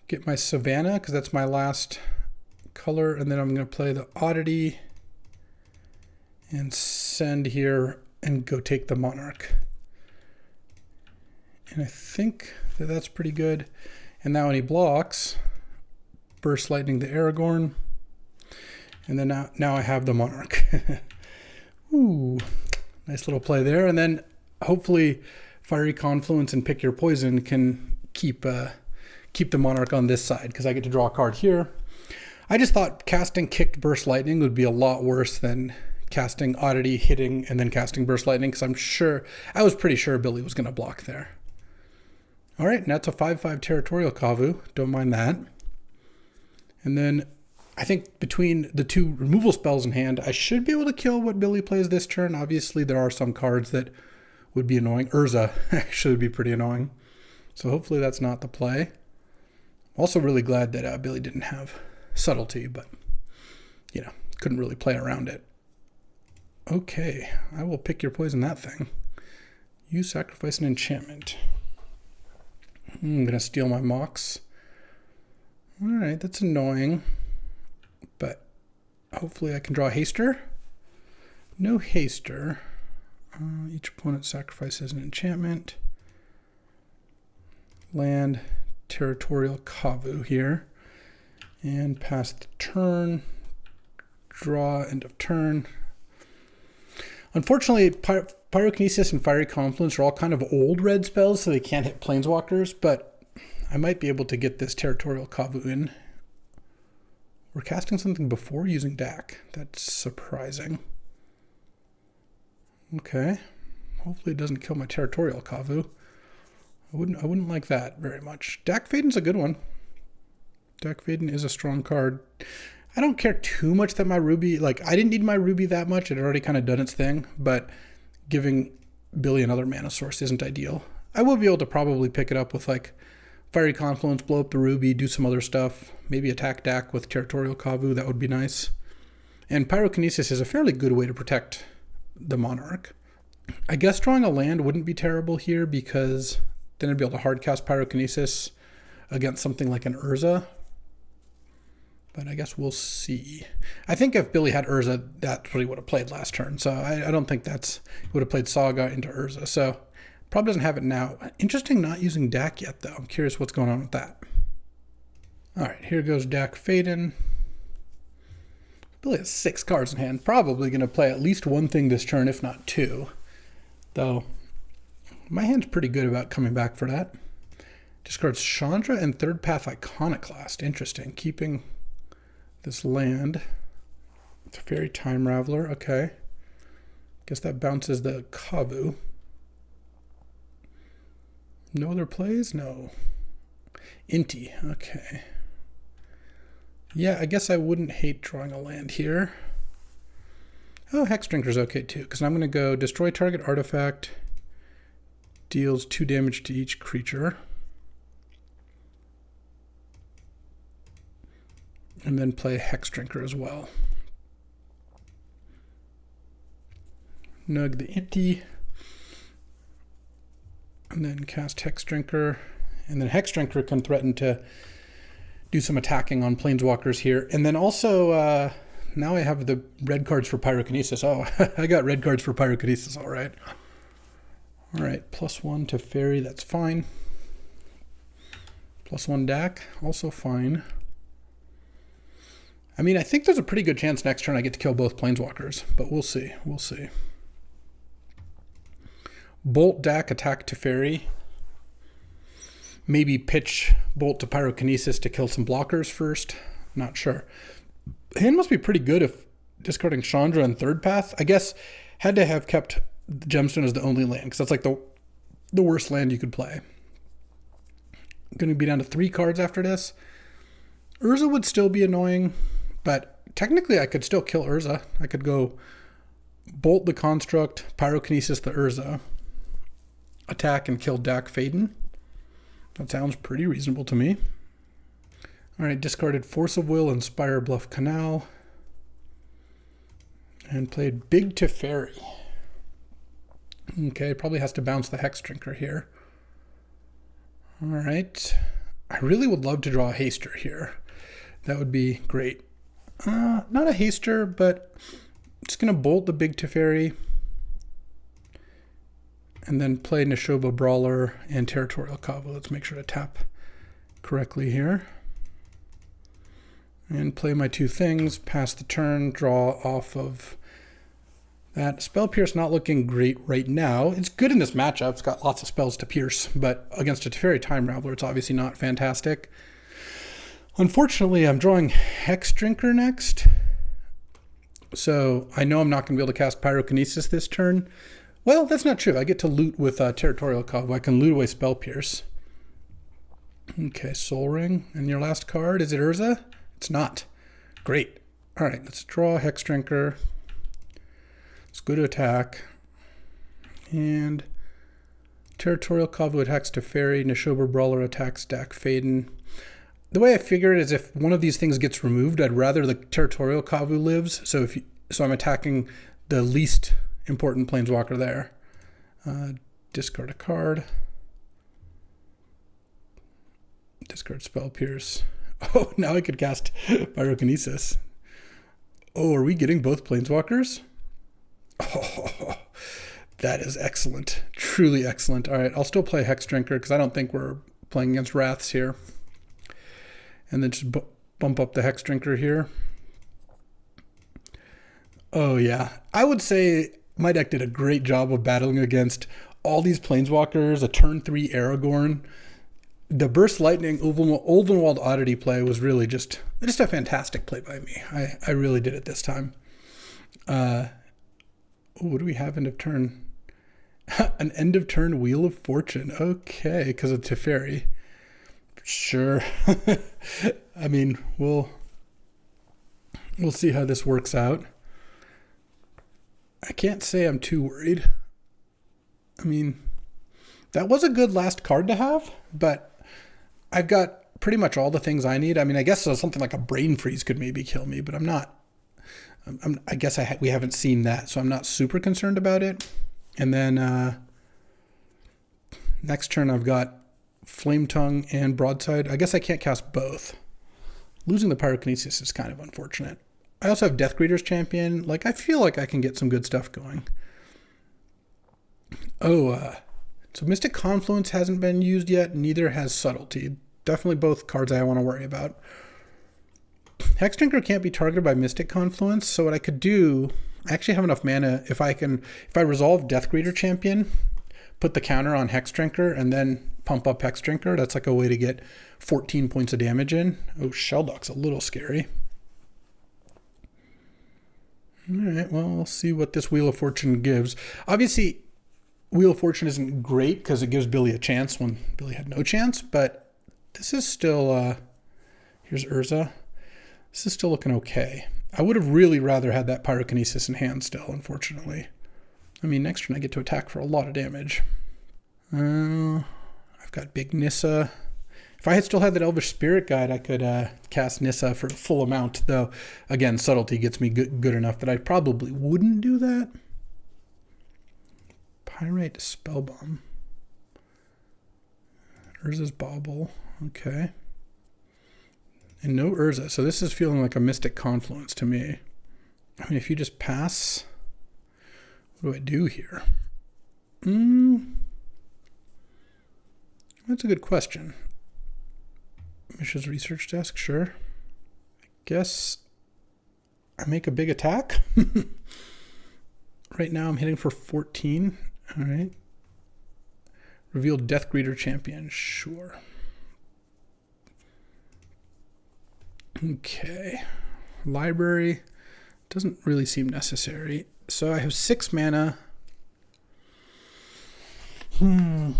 [SPEAKER 1] get my Savannah, because that's my last color, and then I'm going to play the Oddity and send here and go take the Monarch. And I think that that's pretty good. And now when he blocks, Burst Lightning the Aragorn, and then now I have the Monarch. Ooh, nice little play there. And then hopefully Fiery Confluence and Pick Your Poison can keep the Monarch on this side, because I get to draw a card here. I just thought casting Kicked Burst Lightning would be a lot worse than casting Oddity, hitting, and then casting Burst Lightning, because I was pretty sure Billy was going to block there. All right, and that's a 5/5 Territorial Kavu. Don't mind that. And then I think between the two removal spells in hand, I should be able to kill what Billy plays this turn. Obviously, there are some cards that would be annoying. Urza actually would be pretty annoying. So hopefully that's not the play. I'm also really glad that Billy didn't have Subtlety, but, couldn't really play around it. Okay, I will Pick Your Poison that thing. You sacrifice an enchantment. I'm going to steal my Mox. All right, that's annoying. But hopefully I can draw a Haster. No Haster. Each opponent sacrifices an enchantment. Land Territorial Kavu here. And pass the turn. Draw, end of turn. Unfortunately, Pyrokinesis and Fiery Confluence are all kind of old red spells, so they can't hit Planeswalkers, but I might be able to get this Territorial Kavu in. We're casting something before using DAC. That's surprising. Okay. Hopefully it doesn't kill my Territorial Kavu. I wouldn't like that very much. Dak Faden's a good one. Dak Faden is a strong card. I don't care too much that my Ruby, I didn't need my Ruby that much. It had already kind of done its thing, but giving Billy another mana source isn't ideal. I will be able to probably pick it up with Fiery Confluence, blow up the Ruby, do some other stuff, maybe attack Dak with Territorial Kavu. That would be nice. And Pyrokinesis is a fairly good way to protect the Monarch. I guess drawing a land wouldn't be terrible here, because then I'd be able to hardcast Pyrokinesis against something like an Urza. But I guess we'll see. I think if Billy had Urza, that's what he would have played last turn. So I don't think he would have played Saga into Urza. So probably doesn't have it now. Interesting not using Dak yet, though. I'm curious what's going on with that. All right, here goes Dak Faden. Billy has 6 cards in hand. Probably going to play at least one thing this turn, if not 2. Though my hand's pretty good about coming back for that. Discards Chandra and Third Path Iconoclast. Interesting. Keeping this land. It's a Fairy Time Raveler. Okay. Guess that bounces the Kavu. No other plays? No. Inti. Okay. Yeah, I guess I wouldn't hate drawing a land here. Oh, Hex Drinker's okay too, because I'm going to go destroy target artifact. Deals 2 damage to each creature. And then play Hex Drinker as well. Nug the Inti. And then cast Hex Drinker. And then Hex Drinker can threaten to do some attacking on Planeswalkers here. And then also, now I have the red cards for Pyrokinesis. Oh, I got red cards for Pyrokinesis, all right. All right, +1 to Fairy, that's fine. +1 Dak, also fine. I mean, I think there's a pretty good chance next turn I get to kill both Planeswalkers, but we'll see. We'll see. Bolt Dak, attack to Fairy. Maybe pitch Bolt to Pyrokinesis to kill some blockers first. Not sure. Hand must be pretty good if discarding Chandra and Third Path. I guess had to have kept the Gemstone as the only land, because that's like the worst land you could play. Going to be down to 3 cards after this. Urza would still be annoying, but technically I could still kill Urza. I could go Bolt the Construct, Pyrokinesis the Urza, attack and kill Dak Faden. That sounds pretty reasonable to me. All right, discarded Force of Will, Inspire, Bluff Canal, and played Big Teferi. Okay, probably has to bounce the Hex Drinker here. All right. I really would love to draw a Haster here. That would be great. Not a Haster, but just going to Bolt the Big Teferi and then play Neshoba Brawler and Territorial Kavu. Let's make sure to tap correctly here. And play my two things, pass the turn, draw off of that. Spell Pierce not looking great right now. It's good in this matchup. It's got lots of spells to pierce, but against a Teferi Time Raveler, it's obviously not fantastic. Unfortunately, I'm drawing Hex Drinker next. So I know I'm not going to be able to cast Pyrokinesis this turn. Well, that's not true. I get to loot with Territorial Kavu. I can loot away Spell Pierce. Okay, Soul Ring. And your last card, is it Urza? It's not. Great. All right, let's draw Hex Drinker. Let's go to attack. And Territorial Kavu attacks Teferi. Neshoba Brawler attacks Dak Faden. The way I figure it is if one of these things gets removed, I'd rather the Territorial Kavu lives. So I'm attacking the least important Planeswalker there. Discard a card. Discard Spell Pierce. Oh, now I could cast Pyrokinesis. Oh, are we getting both Planeswalkers? Oh, that is excellent. Truly excellent. All right, I'll still play Hex Drinker because I don't think we're playing against Wraths here. And then just bump up the Hex Drinker here. Oh, yeah. I would say my deck did a great job of battling against all these Planeswalkers, a turn 3 Aragorn. The Burst Lightning Ulvenwald Oddity play was really just a fantastic play by me. I really did it this time. What do we have end of turn? An end of turn Wheel of Fortune. Okay, because of Teferi. Sure. I mean, we'll see how this works out. I can't say I'm too worried. I mean, that was a good last card to have, but I've got pretty much all the things I need. I mean, I guess something like a Brain Freeze could maybe kill me, but I'm not. I guess we haven't seen that, so I'm not super concerned about it. And then next turn I've got Flame Tongue and Broadside. I guess I can't cast both. Losing the Pyrokinesis is kind of unfortunate. I also have Deathgreeter's Champion. Like, I feel like I can get some good stuff going. Oh, so Mystic Confluence hasn't been used yet. Neither has Subtlety. Definitely both cards I want to worry about. Hex Drinker can't be targeted by Mystic Confluence, so what I could do, I actually have enough mana. If I resolve Deathgreeter Champion, put the counter on Hex Drinker, and then pump up Hex Drinker, that's like a way to get 14 points of damage in. Oh, Sheldock's a little scary. All right, well, we'll see what this Wheel of Fortune gives. Obviously, Wheel of Fortune isn't great because it gives Billy a chance when Billy had no chance, but this is still, here's Urza. This is still looking okay. I would have really rather had that Pyrokinesis in hand still, unfortunately. I mean, next turn I get to attack for a lot of damage. I've got Big Nissa. If I had still had that Elvish Spirit Guide, I could cast Nissa for the full amount, though, again, Subtlety gets me good enough that I probably wouldn't do that. Pyrite Spellbomb. Urza's Bauble. Okay. And no Urza, so this is feeling like a Mystic Confluence to me. I mean, if you just pass, what do I do here? That's a good question. Mishra's Research Desk, sure. I guess I make a big attack. Right now I'm hitting for 14. All right. Reveal Deathgreeter Champion, sure. Okay. Library doesn't really seem necessary. So I have 6 mana.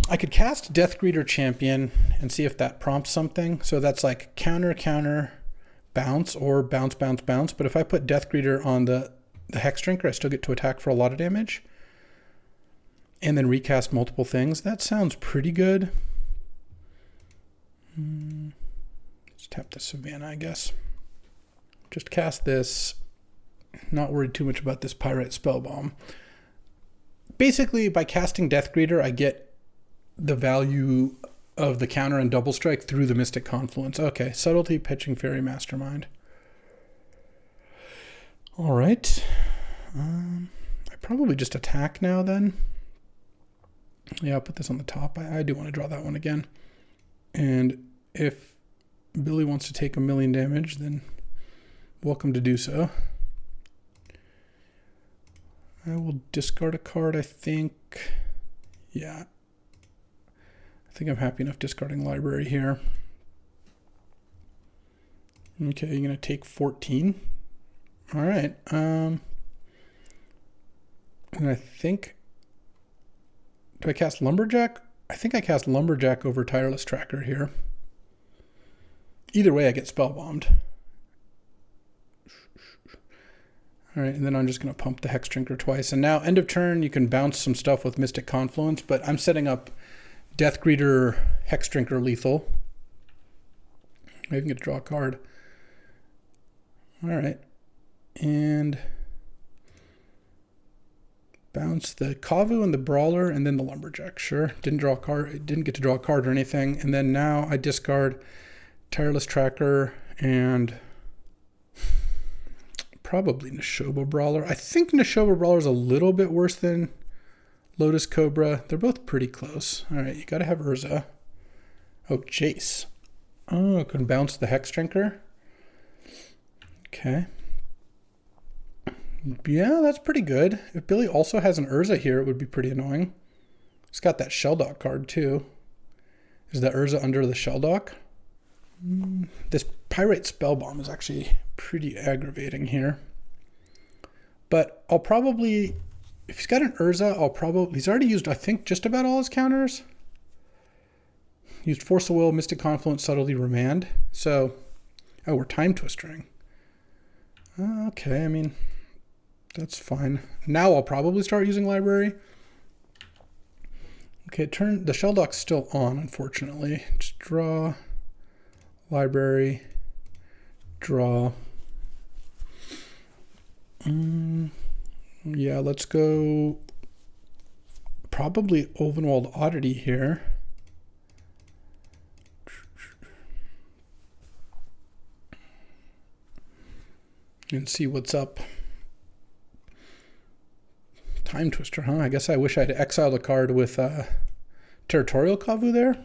[SPEAKER 1] I could cast Deathgreeter Champion and see if that prompts something. So that's like counter, counter, bounce or bounce, bounce, bounce. But if I put Death Greeter on the Hex Drinker, I still get to attack for a lot of damage. And then recast multiple things. That sounds pretty good. Let's tap the Savannah, I guess. Just cast this. Not worried too much about this Pyrite Spellbomb. Basically, by casting Death Greeter, I get the value of the counter and double strike through the Mystic Confluence. Okay, Subtlety, Pitching Fairy, Mastermind. All right. I probably just attack now then. Yeah, I'll put this on the top. I do want to draw that one again. And if Billy wants to take 1,000,000 damage, then welcome to do so. I will discard a card, I think. Yeah. I think I'm happy enough discarding Library here. Okay, you're going to take 14. All right. And I think... Do I cast Lumberjack? I think I cast Lumberjack over Tireless Tracker here. Either way, I get Spellbombed. All right, and then I'm just going to pump the Hex Drinker twice. And now, end of turn, you can bounce some stuff with Mystic Confluence, but I'm setting up Death Greeter, Hex Drinker, lethal. I even get to draw a card. All right. And bounce the Kavu and the Brawler and then the Lumberjack. Sure. Didn't draw a card. Didn't get to draw a card or anything. And then now I discard Tireless Tracker and probably Neshoba Brawler. I think Neshoba Brawler is a little bit worse than Lotus Cobra. They're both pretty close. All right, you got to have Urza. Oh, Jace. Oh, I can bounce the Hex Drinker. Okay. Yeah, that's pretty good. If Billy also has an Urza here, it would be pretty annoying. It's got that Sheldock card, too. Is the Urza under the Sheldock? This Pyrite Spellbomb is actually pretty aggravating here. But I'll probably... If he's got an Urza, I'll probably... He's already used, I think, just about all his counters. Used Force of Will, Mystic Confluence, Subtlety, Remand. So... Oh, we're Time Twistering. Okay, I mean... That's fine. Now I'll probably start using Library. Okay, the Sheldock's still on, unfortunately. Just draw, Library, draw. Yeah, let's go probably Ulvenwald Oddity here. And see what's up. Time Twister, huh? I guess I wish I'd exiled a card with Territorial Kavu there.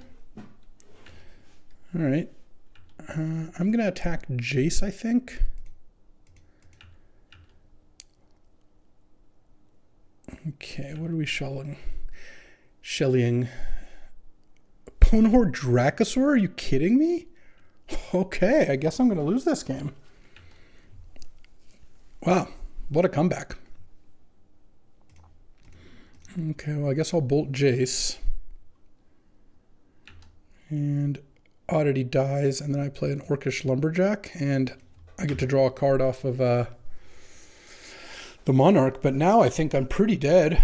[SPEAKER 1] All right. I'm going to attack Jace, I think. Okay, what are we shelling? Shellying. Bonehorde Dracosaur? Are you kidding me? Okay, I guess I'm going to lose this game. Wow, what a comeback. Okay, well, I guess I'll bolt Jace. And Oddity dies, and then I play an Orcish Lumberjack, and I get to draw a card off of the Monarch, but now I think I'm pretty dead.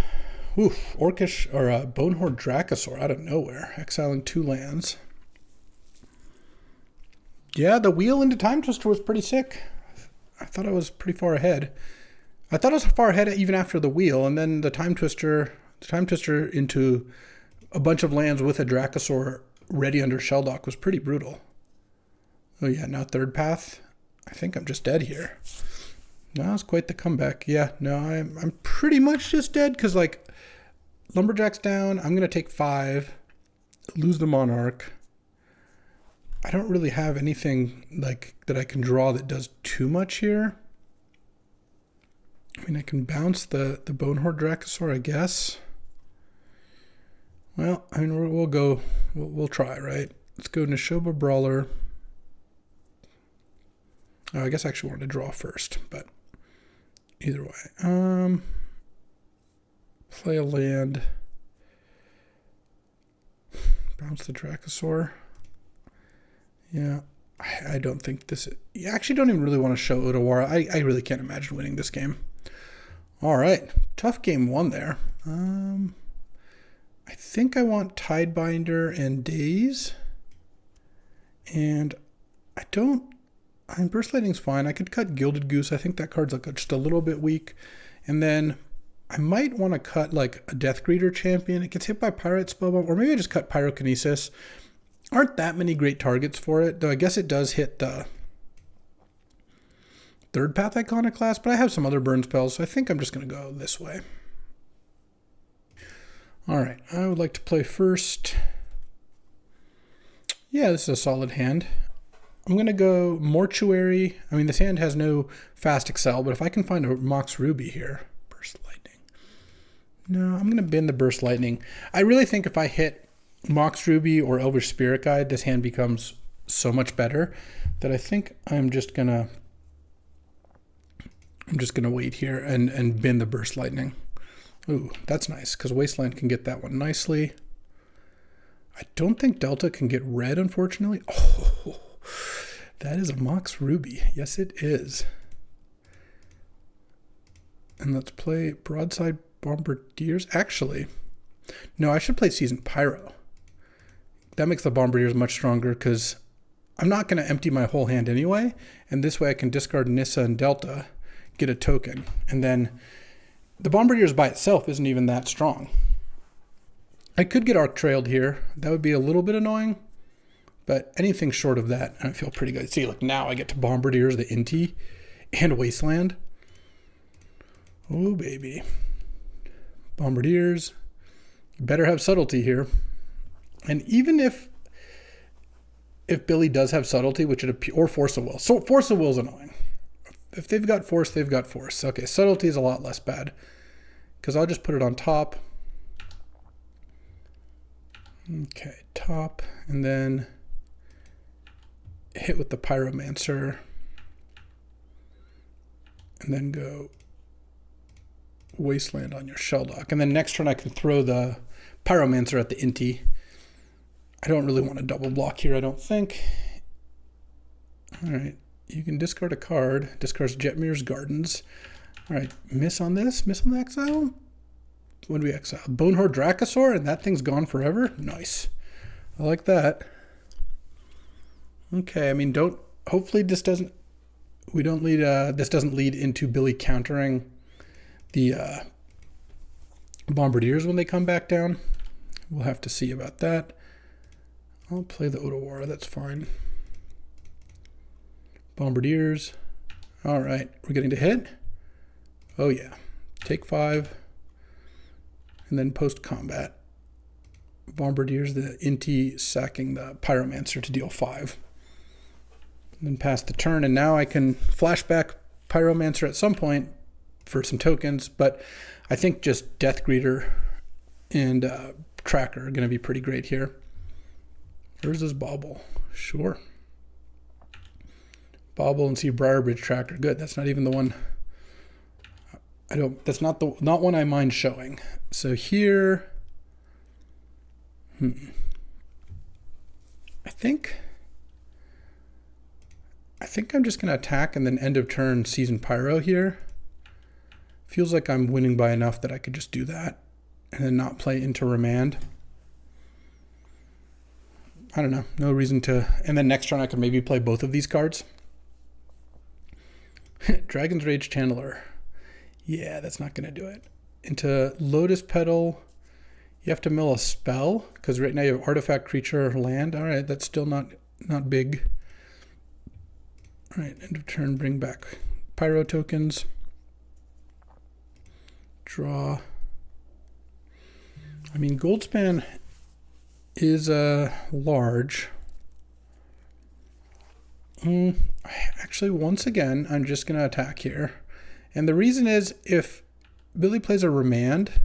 [SPEAKER 1] Oof, Orcish, or Bonehorde Dracosaur out of nowhere, exiling 2 lands. Yeah, the wheel into Time Twister was pretty sick. I thought I was pretty far ahead. I thought I was far ahead even after the wheel, and then the Time Twister into a bunch of lands with a Dracosaur ready under Sheldock was pretty brutal. Oh yeah, now third path. I think I'm just dead here. No, it's quite the comeback. Yeah, no, I'm pretty much just dead because like Lumberjack's down. I'm gonna take 5, lose the Monarch. I don't really have anything like that I can draw that does too much here. I mean, I can bounce the Bonehorde Dracosaur, I guess. Well, I mean, we'll try, right? Let's go Neshoba Brawler. Oh, I guess I actually wanted to draw first, but either way. Play a land. Bounce the Dracosaur. Yeah, I don't think this... You actually don't even really want to show Odawara. I really can't imagine winning this game. All right. Tough game one there. I think I want Tidebinder and Daze. And I don't... Burst Lightning's fine. I could cut Gilded Goose. I think that card's like just a little bit weak. And then I might want to cut like a Death Greeter champion. It gets hit by Pirate Spellbomb. Or maybe I just cut Pyrokinesis. Aren't that many great targets for it, though I guess it does hit the third path Iconoclast, but I have some other burn spells, so I think I'm just going to go this way. All right, I would like to play first. Yeah, this is a solid hand. I'm going to go Mortuary. I mean, this hand has no fast excel, but if I can find a Mox Ruby here, Burst Lightning. No, I'm going to bin the Burst Lightning. I really think if I hit Mox Ruby or Elvish Spirit Guide, this hand becomes so much better that I think I'm just gonna wait here and bin the Burst Lightning. Ooh, that's nice, because Wasteland can get that one nicely. I don't think Delta can get red, unfortunately. Oh, that is a Mox Ruby. Yes, it is. And let's play Broadside Bombardiers. Actually, no, I should play Seasoned Pyro. That makes the Bombardiers much stronger because I'm not going to empty my whole hand anyway. And this way I can discard Nissa and Delta, get a token. And then the Bombardiers by itself isn't even that strong. I could get Arc Trailed here. That would be a little bit annoying. But anything short of that, I feel pretty good. See, look, now I get to Bombardiers, the Inti, and Wasteland. Oh, baby. Bombardiers. You better have Subtlety here. And even if Billy does have Subtlety, which or Force of Will. So Force of Will is annoying. If they've got Force, they've got Force. Okay, Subtlety is a lot less bad. Because I'll just put it on top. Okay, top. And then hit with the Pyromancer. And then go Wasteland on your Shelldock. And then next turn I can throw the Pyromancer at the Inti. I don't really want to double block here, I don't think. All right, you can discard a card. Discards Jetmir's Gardens. All right, miss on this, miss on the exile. What do we exile? Bonehorde Dracosaur, and that thing's gone forever? Nice. I like that. Okay, I mean, hopefully this doesn't lead into Billy countering the Bombardiers when they come back down. We'll have to see about that. I'll play the Odawara, that's fine. Bombardiers. All right, we're getting to hit. Oh yeah, take 5. And then post-combat. Bombardiers, the Inti sacking the Pyromancer to deal 5. And then pass the turn, and now I can flashback Pyromancer at some point for some tokens, but I think just Death Greeter and Tracker are going to be pretty great here. Where's this Bauble? Sure. Bauble and see Briarbridge Tracker. Good. That's not even the one. That's not one I mind showing. So here, I think I'm just going to attack and then end of turn Season Pyro here. Feels like I'm winning by enough that I could just do that and then not play into Remand. I don't know. No reason to. And then next turn I could maybe play both of these cards. Dragon's Rage Channeler. Yeah, that's not going to do it. Into Lotus Petal, you have to mill a spell, because right now you have Artifact, Creature, Land. All right, that's still not big. All right, end of turn, bring back Pyro tokens. Draw. I mean, Goldspan is large. Actually, once again, I'm just going to attack here. And the reason is, if Billy plays a Remand,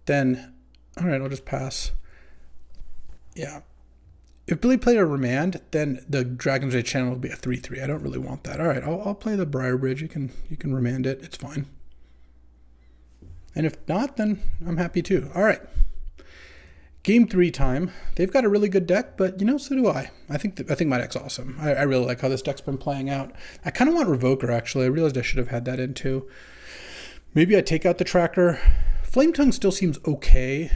[SPEAKER 1] then, all right, I'll just pass. Yeah. If Billy played a Remand, then the Dragon's Rage Channel would be a 3/3. I don't really want that. All right, I'll play the Briarbridge. You can Remand it. It's fine. And if not, then I'm happy too. All right. Game 3 time. They've got a really good deck, but you know, so do I. I think my deck's awesome. I really like how this deck's been playing out. I kind of want Revoker, actually. I realized I should have had that in too. Maybe I take out the tracker. Flame Tongue still seems okay.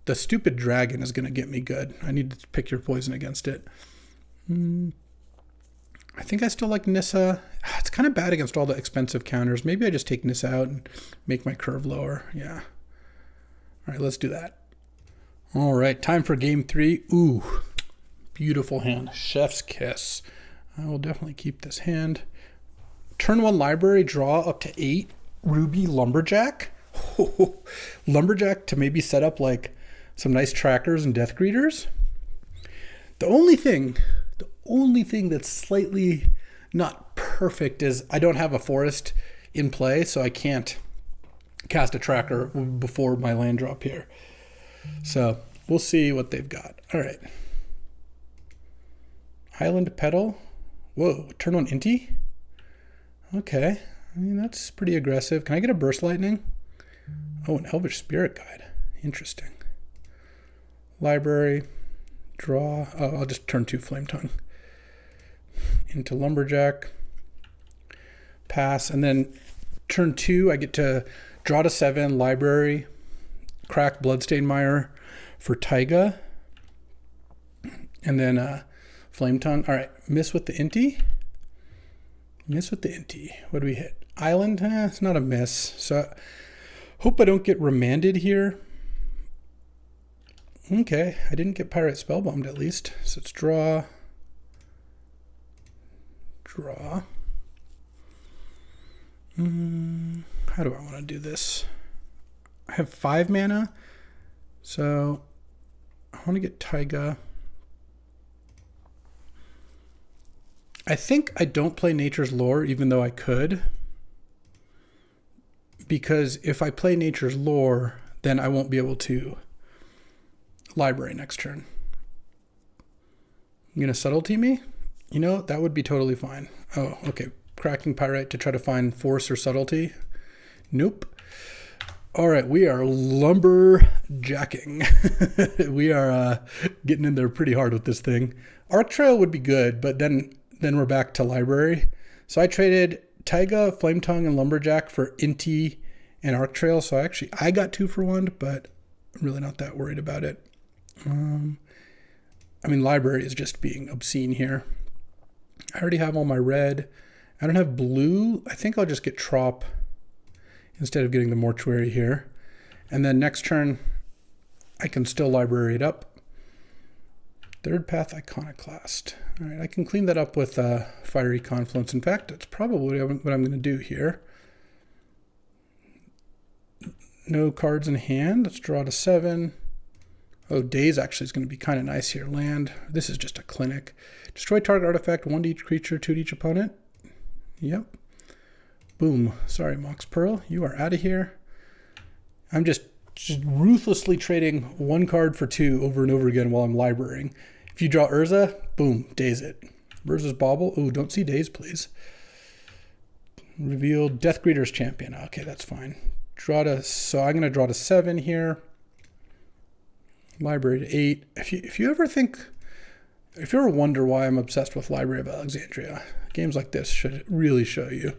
[SPEAKER 1] The stupid dragon is going to get me good. I need to pick your poison against it. I think I still like Nissa. It's kind of bad against all the expensive counters. Maybe I just take Nissa out and make my curve lower. Yeah. All right, let's do that. All right, time for game 3. Ooh, beautiful hand. Chef's kiss. I will definitely keep this hand. Turn 1 library, draw up to 8. Ruby Lumberjack. Lumberjack to maybe set up like some nice trackers and death greeters. The only thing that's slightly not perfect is I don't have a forest in play, so I can't cast a tracker before my land drop here. So we'll see what they've got. All right. Island Petal. Whoa, turn on Inti? Okay. I mean, that's pretty aggressive. Can I get a Burst Lightning? Oh, an Elvish Spirit Guide. Interesting. Library. Draw. Oh, I'll just turn 2 Flame Tongue. Into Lumberjack. Pass. And then turn 2, I get to draw to 7, library, crack Bloodstained Mire for Taiga. And then Flame Tongue. All right, miss with the Inti. Miss with the Inti. What do we hit? Island? It's not a miss. So hope I don't get remanded here. Okay, I didn't get Pyrite Spellbombed at least. So it's draw. Draw. How do I want to do this? I have 5 mana. So I want to get Taiga. I think I don't play Nature's Lore, even though I could. Because if I play Nature's Lore, then I won't be able to library next turn. You gonna subtlety me? You know, that would be totally fine. Oh, okay. Cracking Pyrite to try to find force or subtlety. Nope. All right, we are lumberjacking. We are getting in there pretty hard with this thing. Arc Trail would be good, but then we're back to library. So I traded Taiga, Flame Tongue, and Lumberjack for Inti and Arc Trail. So I got 2 for 1, but I'm really not that worried about it. I mean, library is just being obscene here. I already have all my red. I don't have blue. I think I'll just get Trop instead of getting the Mortuary here. And then next turn, I can still library it up. Third Path Iconoclast. All right, I can clean that up with Fiery Confluence. In fact, that's probably what I'm going to do here. No cards in hand. Let's draw to 7. Oh, Daze actually is going to be kind of nice here. Land. This is just a clinic. Destroy target artifact, 1 to each creature, 2 to each opponent. Yep. Boom. Sorry, Mox Pearl. You are out of here. I'm just ruthlessly trading 1 card for 2 over and over again while I'm librarying. If you draw Urza, boom, Daze it. Urza's Bauble. Oh, don't see Daze, please. Reveal Death Greeter's Champion. Okay, that's fine. So I'm going to draw to 7 here. Library to 8. If you ever wonder why I'm obsessed with Library of Alexandria, games like this should really show you.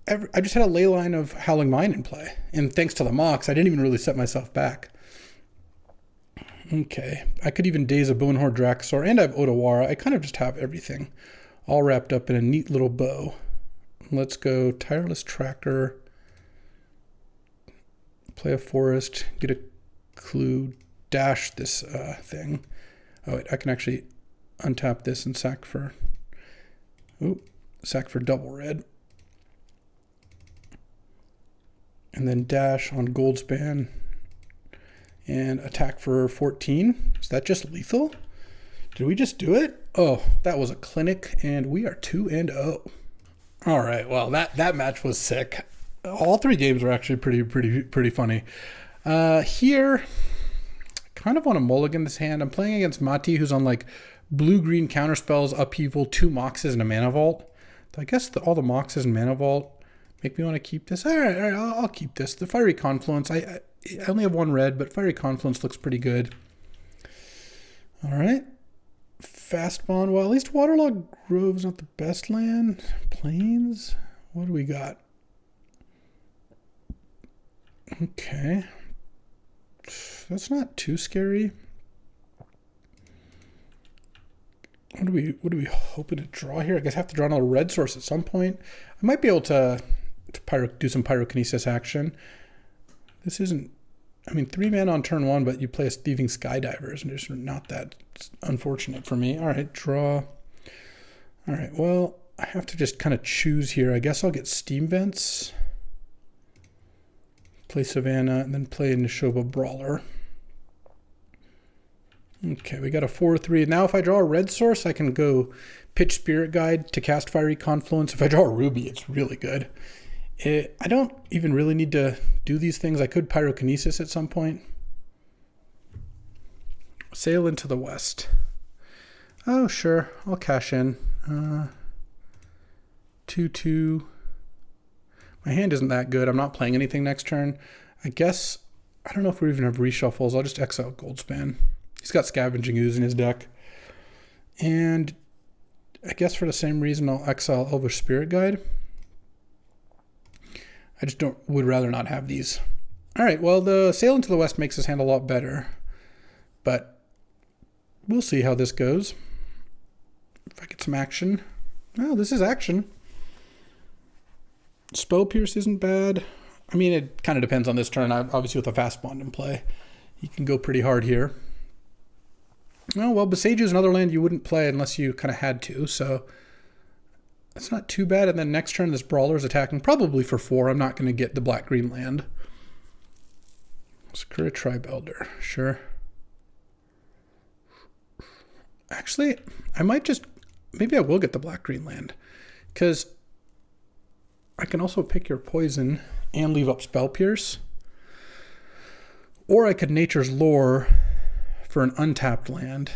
[SPEAKER 1] I just had a ley line of Howling Mine in play, and thanks to the Mox, I didn't even really set myself back. Okay, I could even Daze a Bonehorde Dracosaur, and I have Otawara. I kind of just have everything all wrapped up in a neat little bow. Let's go Tireless Tracker, play a forest, get a clue, dash this thing. Oh, wait, I can actually untap this and sack for double red. And then dash on Goldspan and attack for 14. Is that just lethal? Did we just do it? Oh, that was a clinic, and we are 2-0. All right, well, that match was sick. All 3 games were actually pretty funny. Here, kind of want to mulligan this hand. I'm playing against Mati, who's on like blue-green counterspells, upheaval, 2 Moxes, and a Mana Vault. I guess all the Moxes and Mana Vault make me want to keep this. All right, I'll keep this. The Fiery Confluence, I only have 1 red, but Fiery Confluence looks pretty good. All right. Fast bond. Well, at least Waterlogged Grove's not the best land. Plains. What do we got? Okay. That's not too scary. What are we hoping to draw here? I guess I have to draw another red source at some point. I might be able to do some pyrokinesis action. This isn't, I mean, 3 mana on turn 1, but you play a Thieving Skydivers, and it's not that unfortunate for me. All right, draw. All right, well, I have to just kind of choose here. I guess I'll get Steam Vents, play Savannah, and then play Neshoba Brawler. Okay, we got a 4/3. Now if I draw a red source, I can go pitch Spirit Guide to cast Fiery Confluence. If I draw a Ruby, it's really good. I don't even really need to do these things. I could Pyrokinesis at some point. Sail into the West. Oh, sure. I'll cash in. 2/2. My hand isn't that good. I'm not playing anything next turn. I guess, I don't know if we even have reshuffles. I'll just exile Goldspan. He's got Scavenging Ooze in his deck. And I guess for the same reason, I'll exile Elvish Spirit Guide. I just would rather not have these. All right, well, the Sail into the West makes his hand a lot better. But we'll see how this goes. If I get some action. Oh, this is action. Spell Pierce isn't bad. I mean, it kind of depends on this turn. Obviously, with a fast bond in play, he can go pretty hard here. Oh, well, Besage is another land you wouldn't play unless you kind of had to, so that's not too bad. And then next turn, this Brawler is attacking probably for 4. I'm not going to get the black-green land. Sakura Tribe Elder, sure. Actually, I might just, maybe I will get the black-green land, because I can also pick your poison and leave up Spell Pierce. Or I could Nature's Lore for an untapped land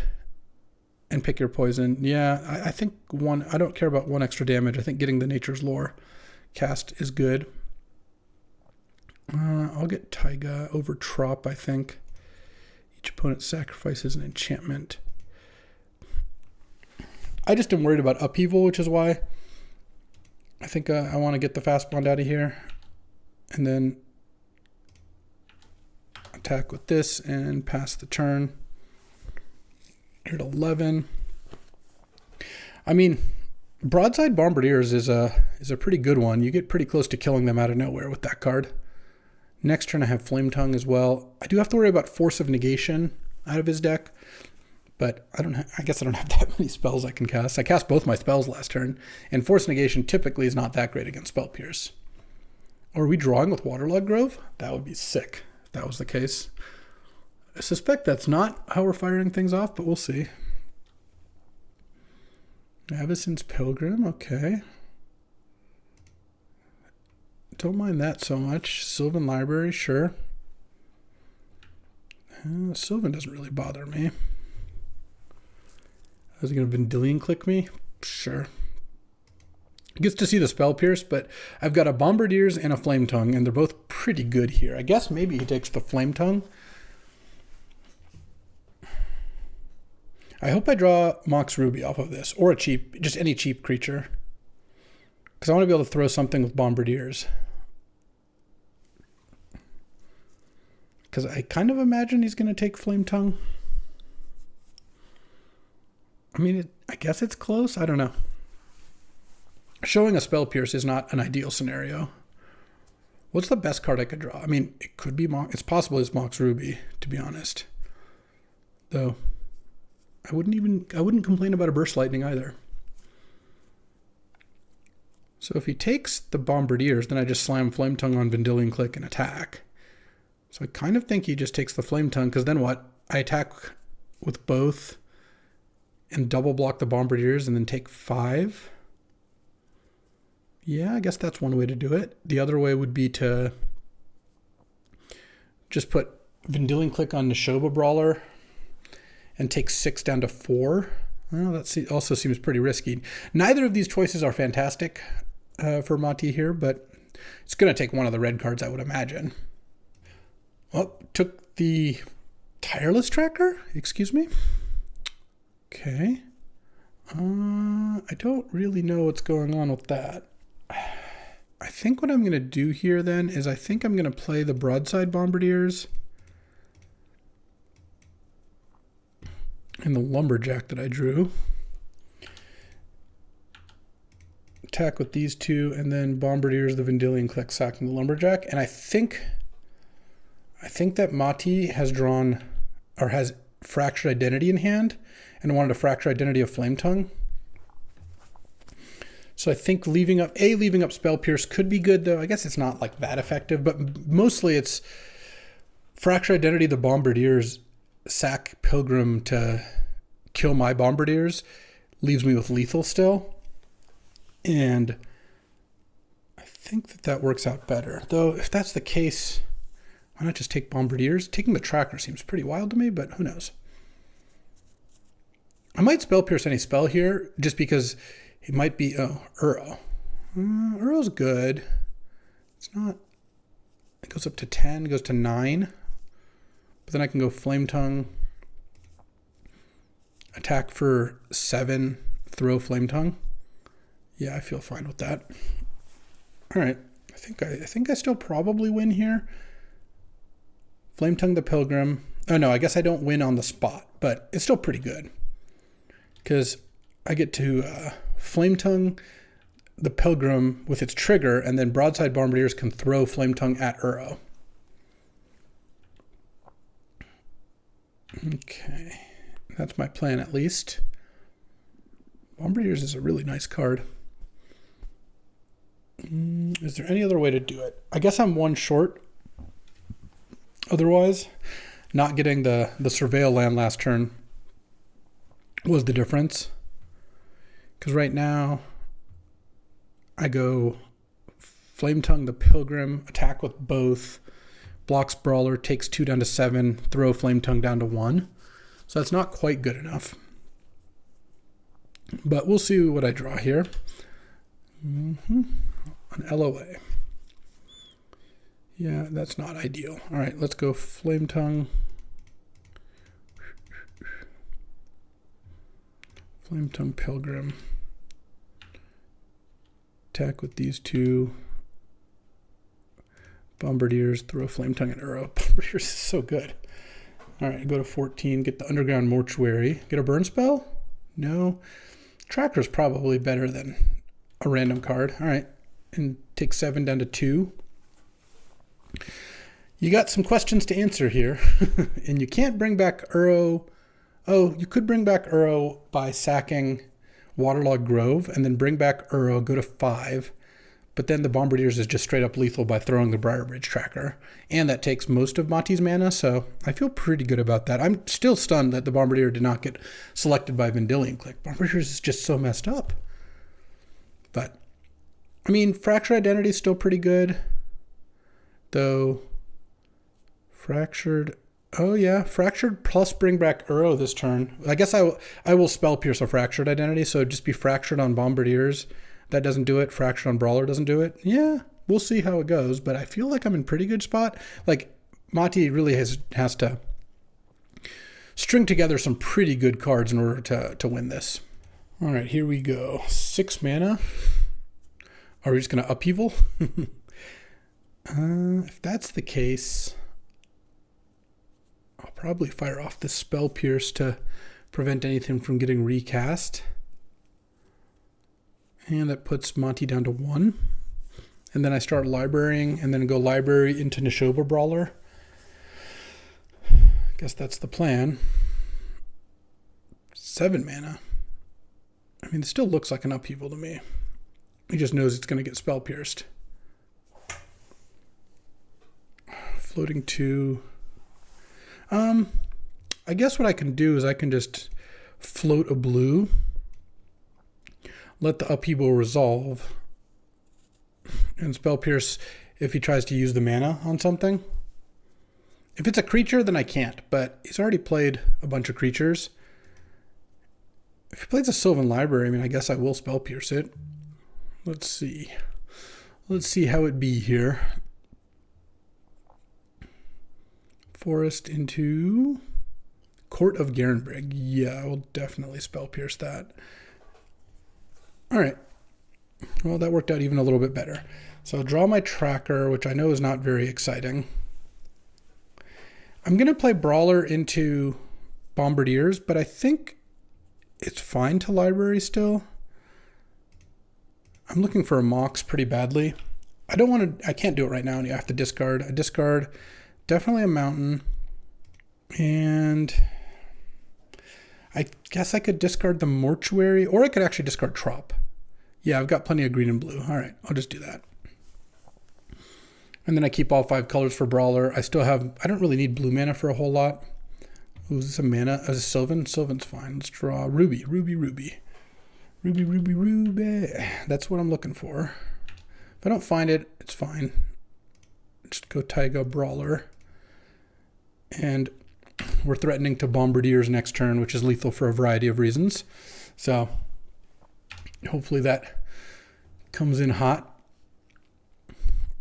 [SPEAKER 1] and pick your poison. Yeah, I think I don't care about 1 extra damage. I think getting the Nature's Lore cast is good. I'll get Taiga over Trop, I think. Each opponent sacrifices an enchantment. I just am worried about Upheaval, which is why I think I want to get the fast bond out of here. And then attack with this and pass the turn. Here at 11. I mean, Broadside Bombardiers is a pretty good one. You get pretty close to killing them out of nowhere with that card. Next turn I have Flame Tongue as well. I do have to worry about Force of Negation out of his deck, but I guess I don't have that many spells I can cast. I cast both my spells last turn, and Force of Negation typically is not that great against Spell Pierce. Or are we drawing with Waterlogged Grove? That would be sick if that was the case. I suspect that's not how we're firing things off, but we'll see. Avacyn's Pilgrim, okay. Don't mind that so much. Sylvan Library, sure. Sylvan doesn't really bother me. Is he going to Vendilion Click me? Sure. Gets to see the Spell Pierce, but I've got a Bombardiers and a Flame Tongue, and they're both pretty good here. I guess maybe he takes the Flame Tongue. I hope I draw Mox Ruby off of this, or just any cheap creature. Because I want to be able to throw something with Bombardiers. Because I kind of imagine he's going to take Flame Tongue. I mean, I guess it's close. I don't know. Showing a Spell Pierce is not an ideal scenario. What's the best card I could draw? I mean, it could be it's possible it's Mox Ruby, to be honest. Though, I wouldn't complain about a Burst Lightning either. So if he takes the Bombardiers, then I just slam Flame Tongue on Vendilion Click and attack. So I kind of think he just takes the Flame Tongue, because then what? I attack with both and double block the Bombardiers and then take 5. Yeah, I guess that's one way to do it. The other way would be to just put Vendilion Click on Neshoba Brawler and take 6 down to 4. Well, that also seems pretty risky. Neither of these choices are fantastic for Mati here, but it's going to take one of the red cards, I would imagine. Oh, took the Tireless Tracker? Excuse me? Okay. I don't really know what's going on with that. I think what I'm going to do here then is I think I'm going to play the broadside bombardiers and the lumberjack that I drew. Attack with these two, and then bombardiers the Vendilion Click, sacking the lumberjack. And I think that Mati has drawn or has fractured identity in hand and wanted a fractured identity of Flame Tongue. So I think leaving up Spell Pierce could be good, though. I guess it's not like that effective, but mostly it's fractured identity the bombardiers, sack Pilgrim to kill my bombardiers, leaves me with lethal still. And I think that works out better. Though, if that's the case, why not just take bombardiers? Taking the tracker seems pretty wild to me, but who knows? I might Spell Pierce any spell here, just because it might be, Uro. Uro's good. It's not, it goes up to 10, it goes to 9. But then I can go Flame Tongue, attack for 7, throw Flame Tongue. Yeah, I feel fine with that. All right, I think I still probably win here. Flame Tongue the Pilgrim. Oh no, I guess I don't win on the spot, but it's still pretty good because I get to Flame Tongue the Pilgrim with its trigger, and then broadside bombardiers can throw Flame Tongue at Uro. Okay, that's my plan at least. Bombardiers is a really nice card. Is there any other way to do it? I guess I'm one short. Otherwise, not getting the Surveil land last turn was the difference. Because right now, I go Flame Tongue the Pilgrim, attack with both, blocks Brawler, takes 2 down to 7, throw Flame Tongue down to 1. So that's not quite good enough. But we'll see what I draw here. An LOA. Yeah, that's not ideal. All right, let's go Flame Tongue. Flame Tongue Pilgrim. Attack with these two. Bombardiers, throw Flame Tongue at Uro. Bombardiers is so good. All right, go to 14, get the Underground Mortuary. Get a burn spell? No. Tracker's probably better than a random card. All right, and take 7 down to 2. You got some questions to answer here, and you can't bring back Uro. Oh, you could bring back Uro by sacking Waterlogged Grove, and then bring back Uro, go to 5. But then the Bombardiers is just straight up lethal by throwing the Briarbridge tracker. And that takes most of Mati's mana, so I feel pretty good about that. I'm still stunned that the Bombardier did not get selected by Vendilion Click. Bombardiers is just so messed up. But, I mean, Fractured Identity is still pretty good. Though, Fractured... Oh yeah, Fractured plus bring back Uro this turn. I guess I will Spell Pierce a Fractured Identity, so just be Fractured on Bombardiers. That doesn't do it. Fractured on Brawler doesn't do it. Yeah, we'll see how it goes, but I feel like I'm in pretty good spot. Like, Mati really has to string together some pretty good cards in order to win this. All right, here we go. 6 mana. Are we just going to upheaval? If that's the case, I'll probably fire off this Spell Pierce to prevent anything from getting recast. And that puts Monty down to 1. And then I start librarying and then go library into Neshoba Brawler. I guess that's the plan. 7 mana. I mean, it still looks like an upheaval to me. He just knows it's going to get Spell Pierced. Floating 2. I guess what I can do is I can just float a blue. Let the upheaval resolve, and Spell Pierce if he tries to use the mana on something. If it's a creature, then I can't, but he's already played a bunch of creatures. If he plays a Sylvan Library, I mean, I guess I will Spell Pierce it. Let's see. Let's see how it be here. Forest into Court of Garenbrig. Yeah, I will definitely spell pierce that. All right. Well, that worked out even a little bit better. So I'll draw my tracker, which I know is not very exciting. I'm going to play Brawler into Bombardiers, but I think it's fine to library still. I'm looking for a Mox pretty badly. I can't do it right now, and you have to discard. I discard definitely a Mountain, and I guess I could discard the Mortuary, or I could actually discard Trop. Yeah, I've got plenty of green and blue. All right, I'll just do that. And then I keep all 5 colors for Brawler. I don't really need blue mana for a whole lot. Ooh, is this a mana? Is it Sylvan? Sylvan's fine. Let's draw Ruby. Ruby. That's what I'm looking for. If I don't find it, it's fine. Just go Taiga Brawler. And we're threatening to Bombardiers next turn, which is lethal for a variety of reasons. So hopefully that comes in hot.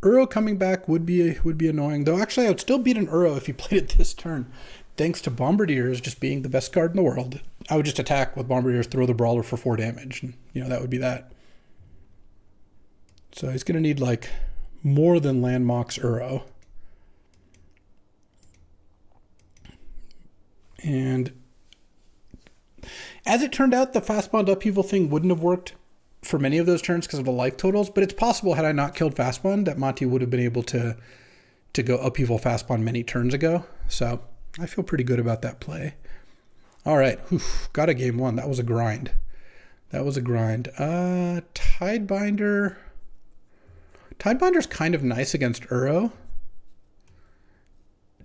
[SPEAKER 1] Uro coming back would be annoying, though. Actually, I would still beat an Uro if he played it this turn, thanks to Bombardiers just being the best card in the world. I would just attack with Bombardiers, throw the Brawler for 4 damage, and that would be that. So he's going to need like more than Land Mox Uro. And as it turned out, the Fastbond Upheaval thing wouldn't have worked for many of those turns because of the life totals, but it's possible had I not killed Fastbond that Monty would have been able to go Upheaval Fastbond many turns ago. So I feel pretty good about that play. All right, got a game 1. That was a grind. Tidebinder. Tidebinder's kind of nice against Uro.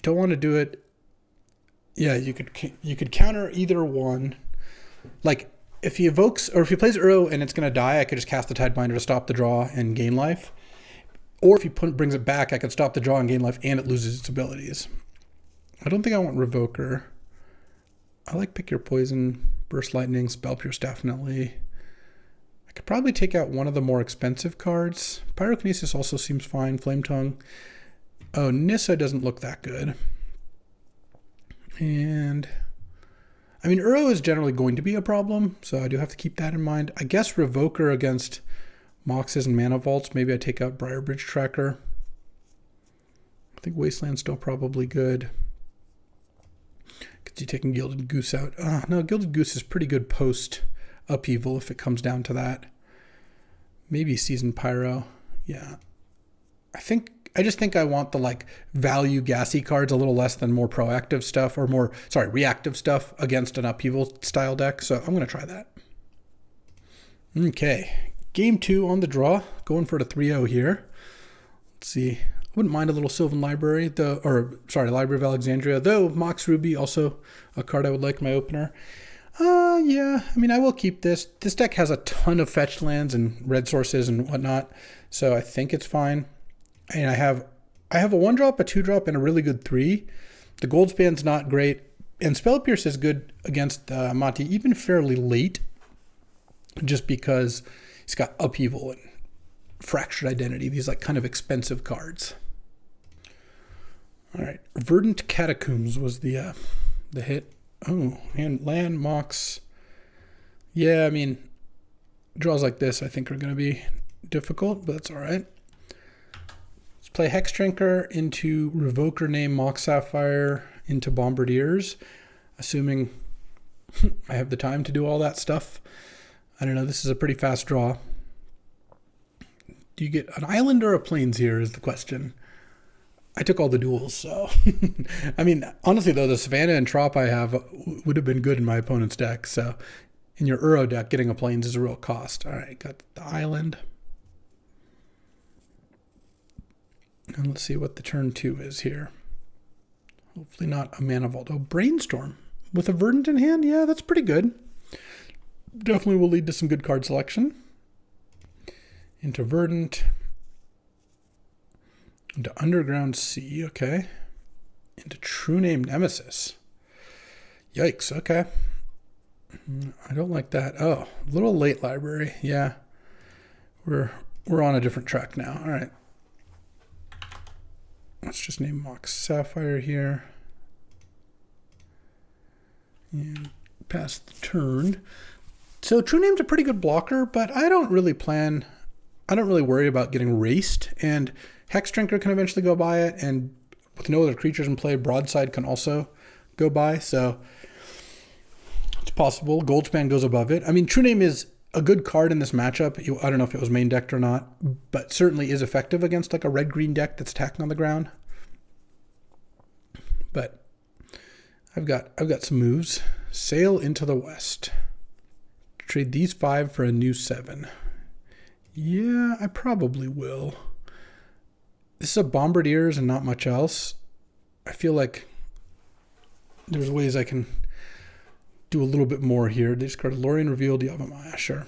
[SPEAKER 1] Don't want to do it. Yeah, you could counter either one. Like if he evokes or if he plays Uro and it's going to die, I could just cast the Tidebinder to stop the draw and gain life. Or if he brings it back, I could stop the draw and gain life and it loses its abilities. I don't think I want Revoker. I like Pick Your Poison, Burst Lightning, Spell Pierce definitely. I could probably take out one of the more expensive cards. Pyrokinesis also seems fine. Flame Tongue. Oh, Nissa doesn't look that good. And I mean, Uro is generally going to be a problem, so I do have to keep that in mind. I guess Revoker against Moxes and Mana Vaults. Maybe I take out Briarbridge Tracker. I think Wasteland's still probably good. Because you're taking Gilded Goose out. No, Gilded Goose is pretty good post Upheaval if it comes down to that. Maybe Seasoned Pyro. Yeah. I just think I want the like value gassy cards a little less than more proactive stuff or reactive stuff against an Upheaval style deck. So I'm going to try that. Okay. Game 2 on the draw. Going for the 3-0 here. Let's see. I wouldn't mind a little Sylvan Library, Library of Alexandria, though Mox Ruby also a card I would like in my opener. Yeah, I mean, I will keep this. This deck has a ton of fetch lands and red sources and whatnot, so I think it's fine. And I have a 1-drop, a 2-drop, and a really good 3. The Goldspan's not great, and Spell Pierce is good against Monty, even fairly late, just because he's got Upheaval and Fractured Identity, these like kind of expensive cards. All right, Verdant Catacombs was the hit. Oh, and Land Mox. Yeah, I mean, draws like this I think are going to be difficult, but that's all right. Let's play Hexdrinker into Revoker Name Mox Sapphire into Bombardiers, assuming I have the time to do all that stuff. I don't know, this is a pretty fast draw. Do you get an island or a plains here is the question. I took all the duels, so. I mean, honestly, though, the Savannah and Trop I have would have been good in my opponent's deck. So in your Uro deck, getting a plains is a real cost. All right, got the island. And let's see what the turn 2 is here. Hopefully not a Mana Vault. Oh, Brainstorm. With a Verdant in hand? Yeah, that's pretty good. Definitely will lead to some good card selection. Into Verdant. Into Underground Sea, okay. Into True Name Nemesis. Yikes, okay. I don't like that. Oh, a little late library. Yeah. We're on a different track now. All right. Let's just name Mox Sapphire here. And pass the turn. So True Name's a pretty good blocker, but I don't really worry about getting raced. And Hex Drinker can eventually go by it, and with no other creatures in play, Broadside can also go by. So it's possible. Goldspan goes above it. I mean, True Name is a good card in this matchup. I don't know if it was main decked or not, but certainly is effective against like a red-green deck that's attacking on the ground. But I've got some moves. Sail into the West. Trade these 5 for a new 7. Yeah, I probably will. This is a Bombardiers and not much else. I feel like there's ways I can do a little bit more here. They discard Lorien Revealed, Yavimaya, sure.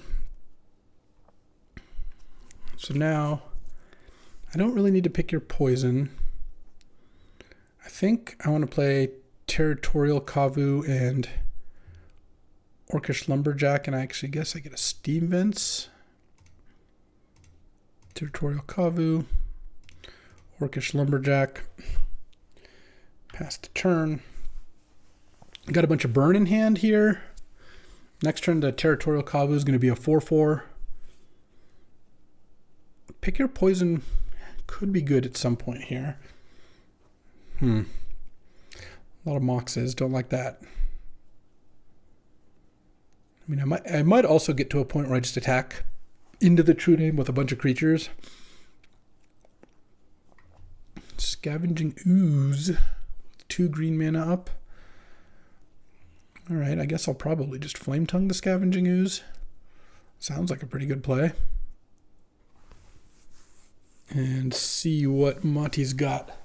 [SPEAKER 1] So now, I don't really need to pick your poison. I think I want to play Territorial Kavu and Orcish Lumberjack, and I actually guess I get a Steam Vents. Territorial Kavu, Orcish Lumberjack. Pass the turn. Got a bunch of burn in hand here. Next turn, the Territorial Kavu is going to be a 4/4. Pick your poison could be good at some point here. A lot of Moxes, don't like that. I mean, I might also get to a point where I just attack into the True Name with a bunch of creatures. Scavenging Ooze, 2 green mana up. All right, I guess I'll probably just Flame Tongue the Scavenging Ooze. Sounds like a pretty good play. And see what Monty's got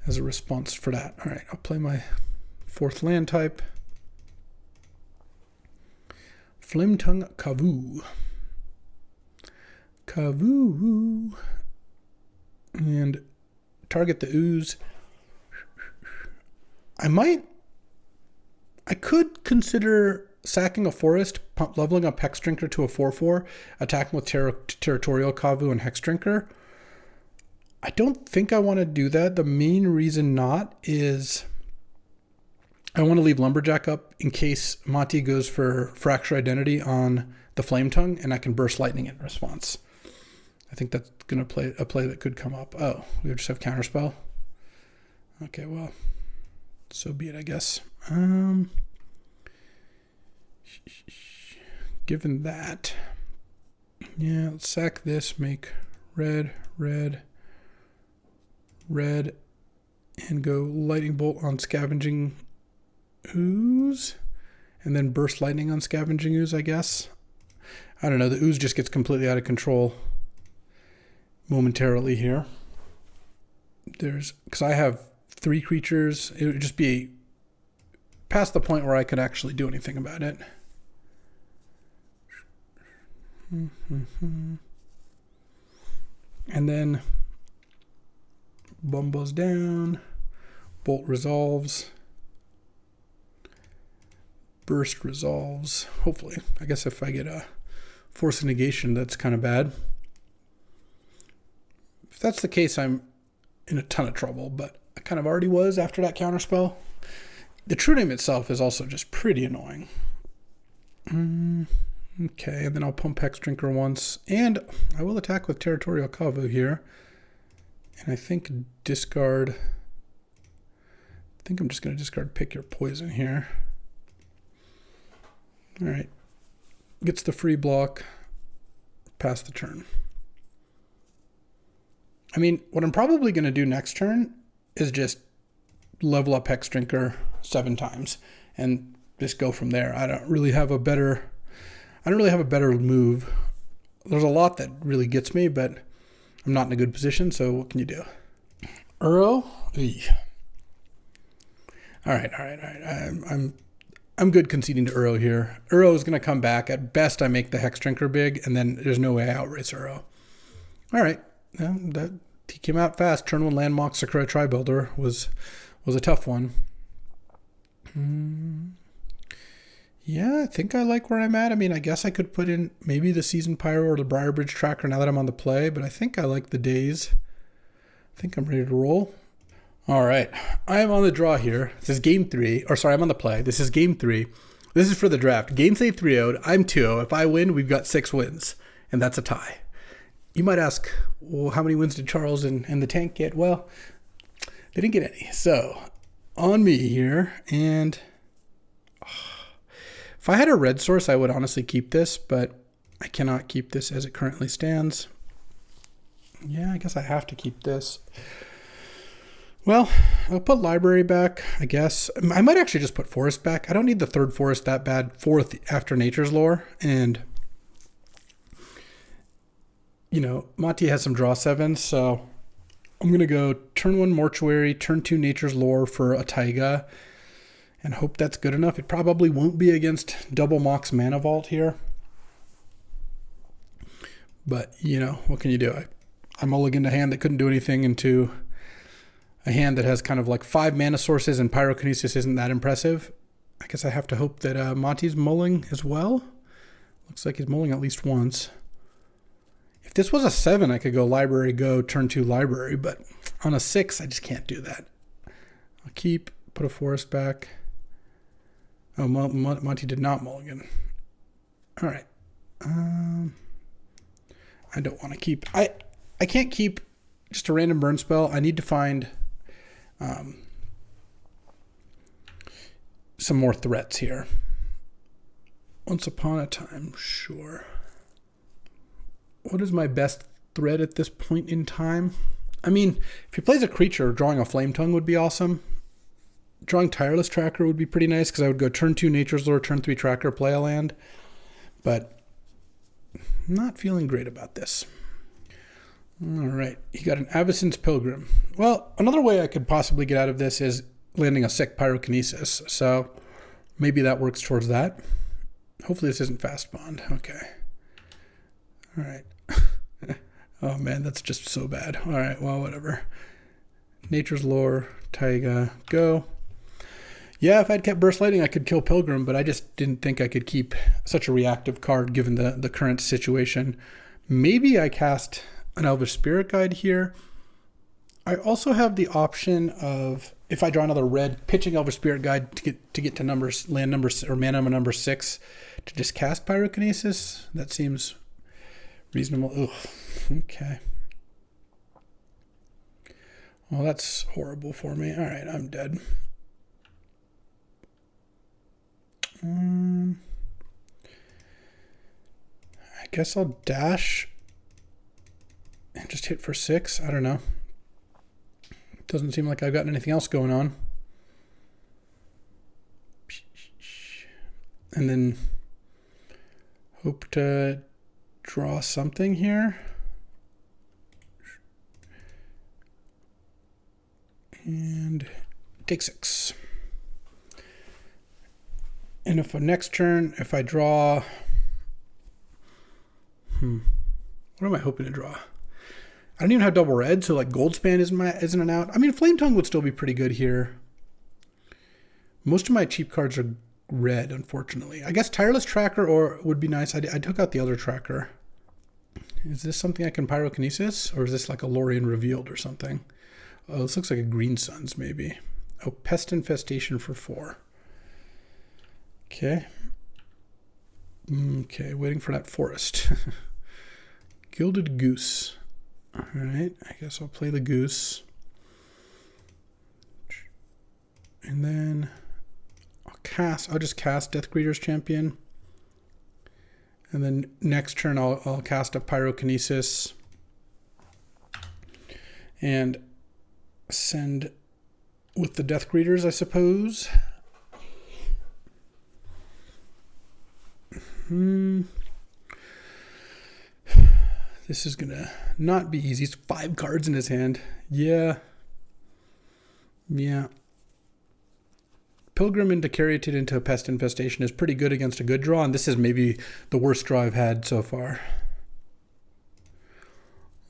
[SPEAKER 1] as a response for that. All right, I'll play my 4th land type. Flame Tongue Kavu. Kavu. And target the Ooze. I could consider sacking a forest, leveling up Hex Drinker to a 4/4, attacking with Territorial Kavu and Hex Drinker. I don't think I want to do that. The main reason not is I want to leave Lumberjack up in case Monty goes for Fracture Identity on the Flame Tongue, and I can Burst Lightning in response. I think that's going to play a play that could come up. Oh, we just have Counterspell? Okay, well, so be it, I guess. Given that, yeah, let's sack this, make red, and go Lightning Bolt on Scavenging Ooze, and then Burst Lightning on Scavenging Ooze, I guess. I don't know, the Ooze just gets completely out of control momentarily here. Because I have 3 creatures, it would just be past the point where I could actually do anything about it. And then Bumbles down, Bolt resolves, Burst resolves, hopefully. I guess if I get a Force of Negation, that's kind of bad. If that's the case, I'm in a ton of trouble, but I kind of already was after that Counterspell. The True Name itself is also just pretty annoying. Okay, and then I'll pump Hex Drinker once, and I will attack with Territorial Kavu here. And I think discard, I think I'm just going to discard Pick Your Poison here. All right, gets the free block, pass the turn. I mean, what I'm probably going to do next turn is just level up Hex Drinker 7 times and just go from there. I don't really have a better move. There's a lot that really gets me, but I'm not in a good position, so what can you do? Uro? All right. I'm good conceding to Uro here. Uro is going to come back. At best, I make the Hex Drinker big, and then there's no way I outrace Uro. All right. He came out fast. Turn 1 Landmark Sakura Tri-Builder was a tough one. Yeah, I think I like where I'm at. I mean, I guess I could put in maybe the Season Pyro or the Briarbridge Tracker now that I'm on the play, but I think I like the days. I think I'm ready to roll. All right. I am on the draw here. This is game 3. Or sorry, I'm on the play. This is game 3. This is for the draft. Game say 3-0'd. I'm 2-0. If I win, we've got 6 wins. And that's a tie. You might ask, well, how many wins did Charles and the tank get? Well, they didn't get any. So, on me here. And if I had a red source, I would honestly keep this. But I cannot keep this as it currently stands. Yeah, I guess I have to keep this. Well, I'll put library back, I guess. I might actually just put forest back. I don't need the third forest that bad. Fourth after nature's lore. And, you know, Monty has some draw 7s. So I'm going to go turn 1 mortuary, turn 2 nature's lore for a taiga. And hope that's good enough. It probably won't be against double Mox Mana Vault here. But, you know, what can you do? I mulliganed a hand that couldn't do anything into a hand that has kind of like 5 mana sources, and Pyrokinesis isn't that impressive. I guess I have to hope that Monty's mulling as well. Looks like he's mulling at least once. If this was a 7, I could go library, go turn 2 library, but on a 6, I just can't do that. I'll keep, put a forest back. Oh, Monty did not mulligan. All right. I don't want to keep... I can't keep just a random burn spell. I need to find... some more threats here. Once upon a time, sure. What is my best threat at this point in time? I mean, if he plays a creature, drawing a Flame Tongue would be awesome. Drawing Tireless Tracker would be pretty nice, because I would go turn 2 Nature's Lore, turn 3 Tracker, play a land. But I'm not feeling great about this. All right, he got an Avacyn's Pilgrim. Well, another way I could possibly get out of this is landing a sick Pyrokinesis. So maybe that works towards that. Hopefully this isn't Fast Bond. Okay. All right. Oh man, that's just so bad. All right, well, whatever. Nature's Lore, Taiga, go. Yeah, if I'd kept Burst Lightning, I could kill Pilgrim, but I just didn't think I could keep such a reactive card given the current situation. Maybe I cast an Elvish Spirit Guide here. I also have the option of, if I draw another red, pitching Elvish Spirit Guide to get to numbers, land numbers or mana number 6 to just cast Pyrokinesis. That seems reasonable. Ugh. Okay. Well, that's horrible for me. All right, I'm dead. I guess I'll dash and just hit for 6. I don't know. Doesn't seem like I've got anything else going on. And then hope to draw something here. And take 6. And if next turn, if I draw... What am I hoping to draw? I don't even have double red, so like Goldspan isn't an out. I mean, Flame Tongue would still be pretty good here. Most of my cheap cards are red, unfortunately. I guess Tireless Tracker would be nice. I took out the other tracker. Is this something I can Pyrokinesis? Or is this like a Lorien Revealed or something? Oh, this looks like a Green Suns, maybe. Oh, Pest Infestation for 4. Okay. Okay, waiting for that forest. Gilded Goose. All right, I guess I'll play the Goose. And then I'll just cast Deathgreater's Champion. And then next turn I'll cast a Pyrokinesis. And send with the Deathgreaters, I suppose. This is gonna not be easy. It's 5 cards in his hand. Yeah. Pilgrim into Caryatid into a Pest Infestation is pretty good against a good draw, and this is maybe the worst draw I've had so far.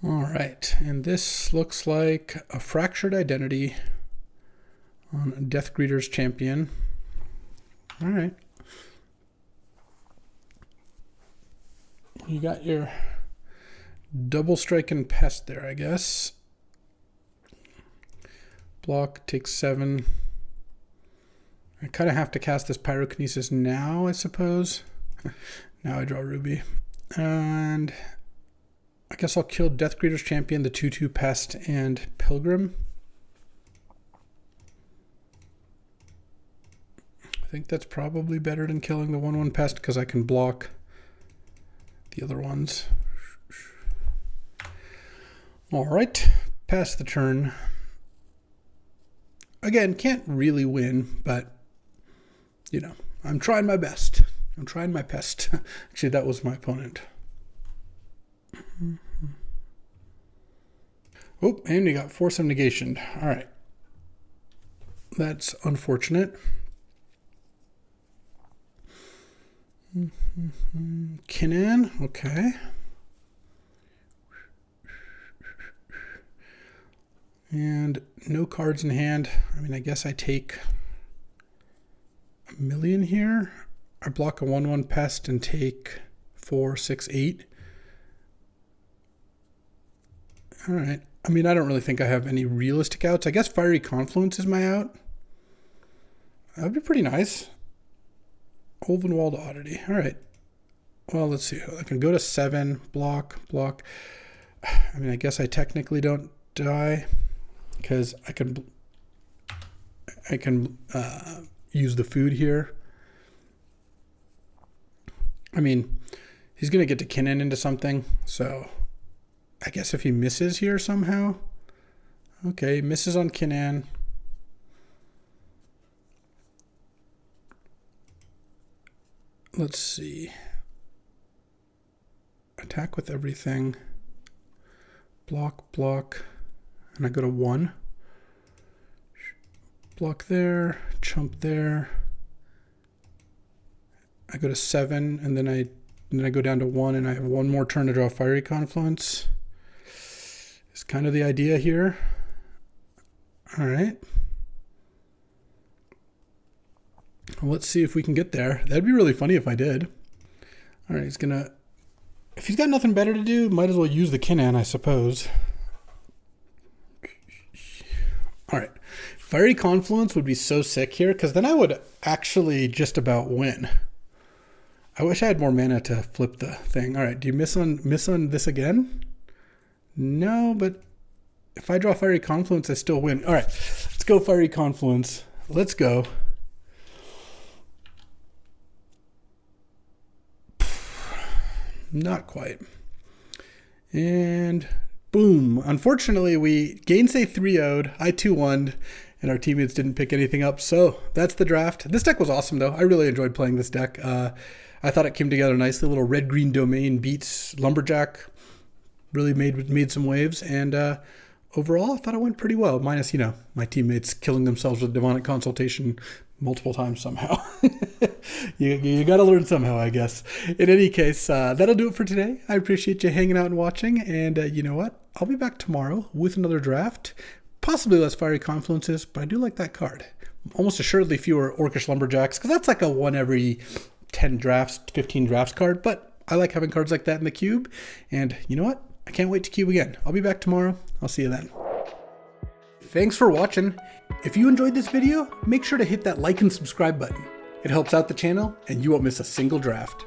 [SPEAKER 1] All right, and this looks like a Fractured Identity on Deathgreater's Champion. All right. You got your double strike and pest there, I guess. block, take 7. I kind of have to cast this Pyrokinesis now, I suppose. Now I draw Ruby. And I guess I'll kill Death Greeter's Champion, the 2/2 Pest, and Pilgrim. I think that's probably better than killing the 1/1 Pest because I can block the other ones. All right, pass the turn. Again, can't really win, but, you know, I'm trying my best. I'm trying my best. Actually, that was my opponent. Oh, and we got Force of Negation. All right. That's unfortunate. Kinnan, okay. And no cards in hand. I mean, I guess I take 1,000,000 here. I block a 1/1 Pest and take 4, 6, 8. All right. I mean, I don't really think I have any realistic outs. I guess Fiery Confluence is my out. That would be pretty nice. Olvenwald Oddity. All right. Well, let's see. I can go to 7, block. I mean, I guess I technically don't die because I can use the food here. I mean, he's going to get to Kinnan into something, so I guess if he misses here somehow. Okay, misses on Kinnan. Let's see. Attack with everything. Block. And I go to 1. Block there, chump there. I go to 7, and then I go down to 1, and I have 1 more turn to draw Fiery Confluence. It's kind of the idea here. All right. Well, let's see if we can get there. That'd be really funny if I did. All right, if he's got nothing better to do, might as well use the Kinnan, I suppose. All right. Fiery Confluence would be so sick here, because then I would actually just about win. I wish I had more mana to flip the thing. All right, do you miss on this again? No, but if I draw Fiery Confluence, I still win. All right, let's go Fiery Confluence. Let's go. Not quite. And boom. Unfortunately, we Gainsay 3-0'd, I 2-1'd, and our teammates didn't pick anything up. So that's the draft. This deck was awesome, though. I really enjoyed playing this deck. I thought it came together nicely. A little red-green domain beats Lumberjack. Really made some waves. And overall, I thought it went pretty well. Minus, my teammates killing themselves with Demonic Consultation multiple times somehow. you got to learn somehow, I guess. In any case, that'll do it for today. I appreciate you hanging out and watching. And you know what? I'll be back tomorrow with another draft. Possibly less Fiery Confluences, but I do like that card. Almost assuredly fewer Orcish Lumberjacks, because that's like a 1 every 10 drafts, 15 drafts card. But I like having cards like that in the cube. And you know what? I can't wait to cube again. I'll be back tomorrow. I'll see you then. Thanks for watching. If you enjoyed this video, make sure to hit that like and subscribe button. It helps out the channel, and you won't miss a single draft.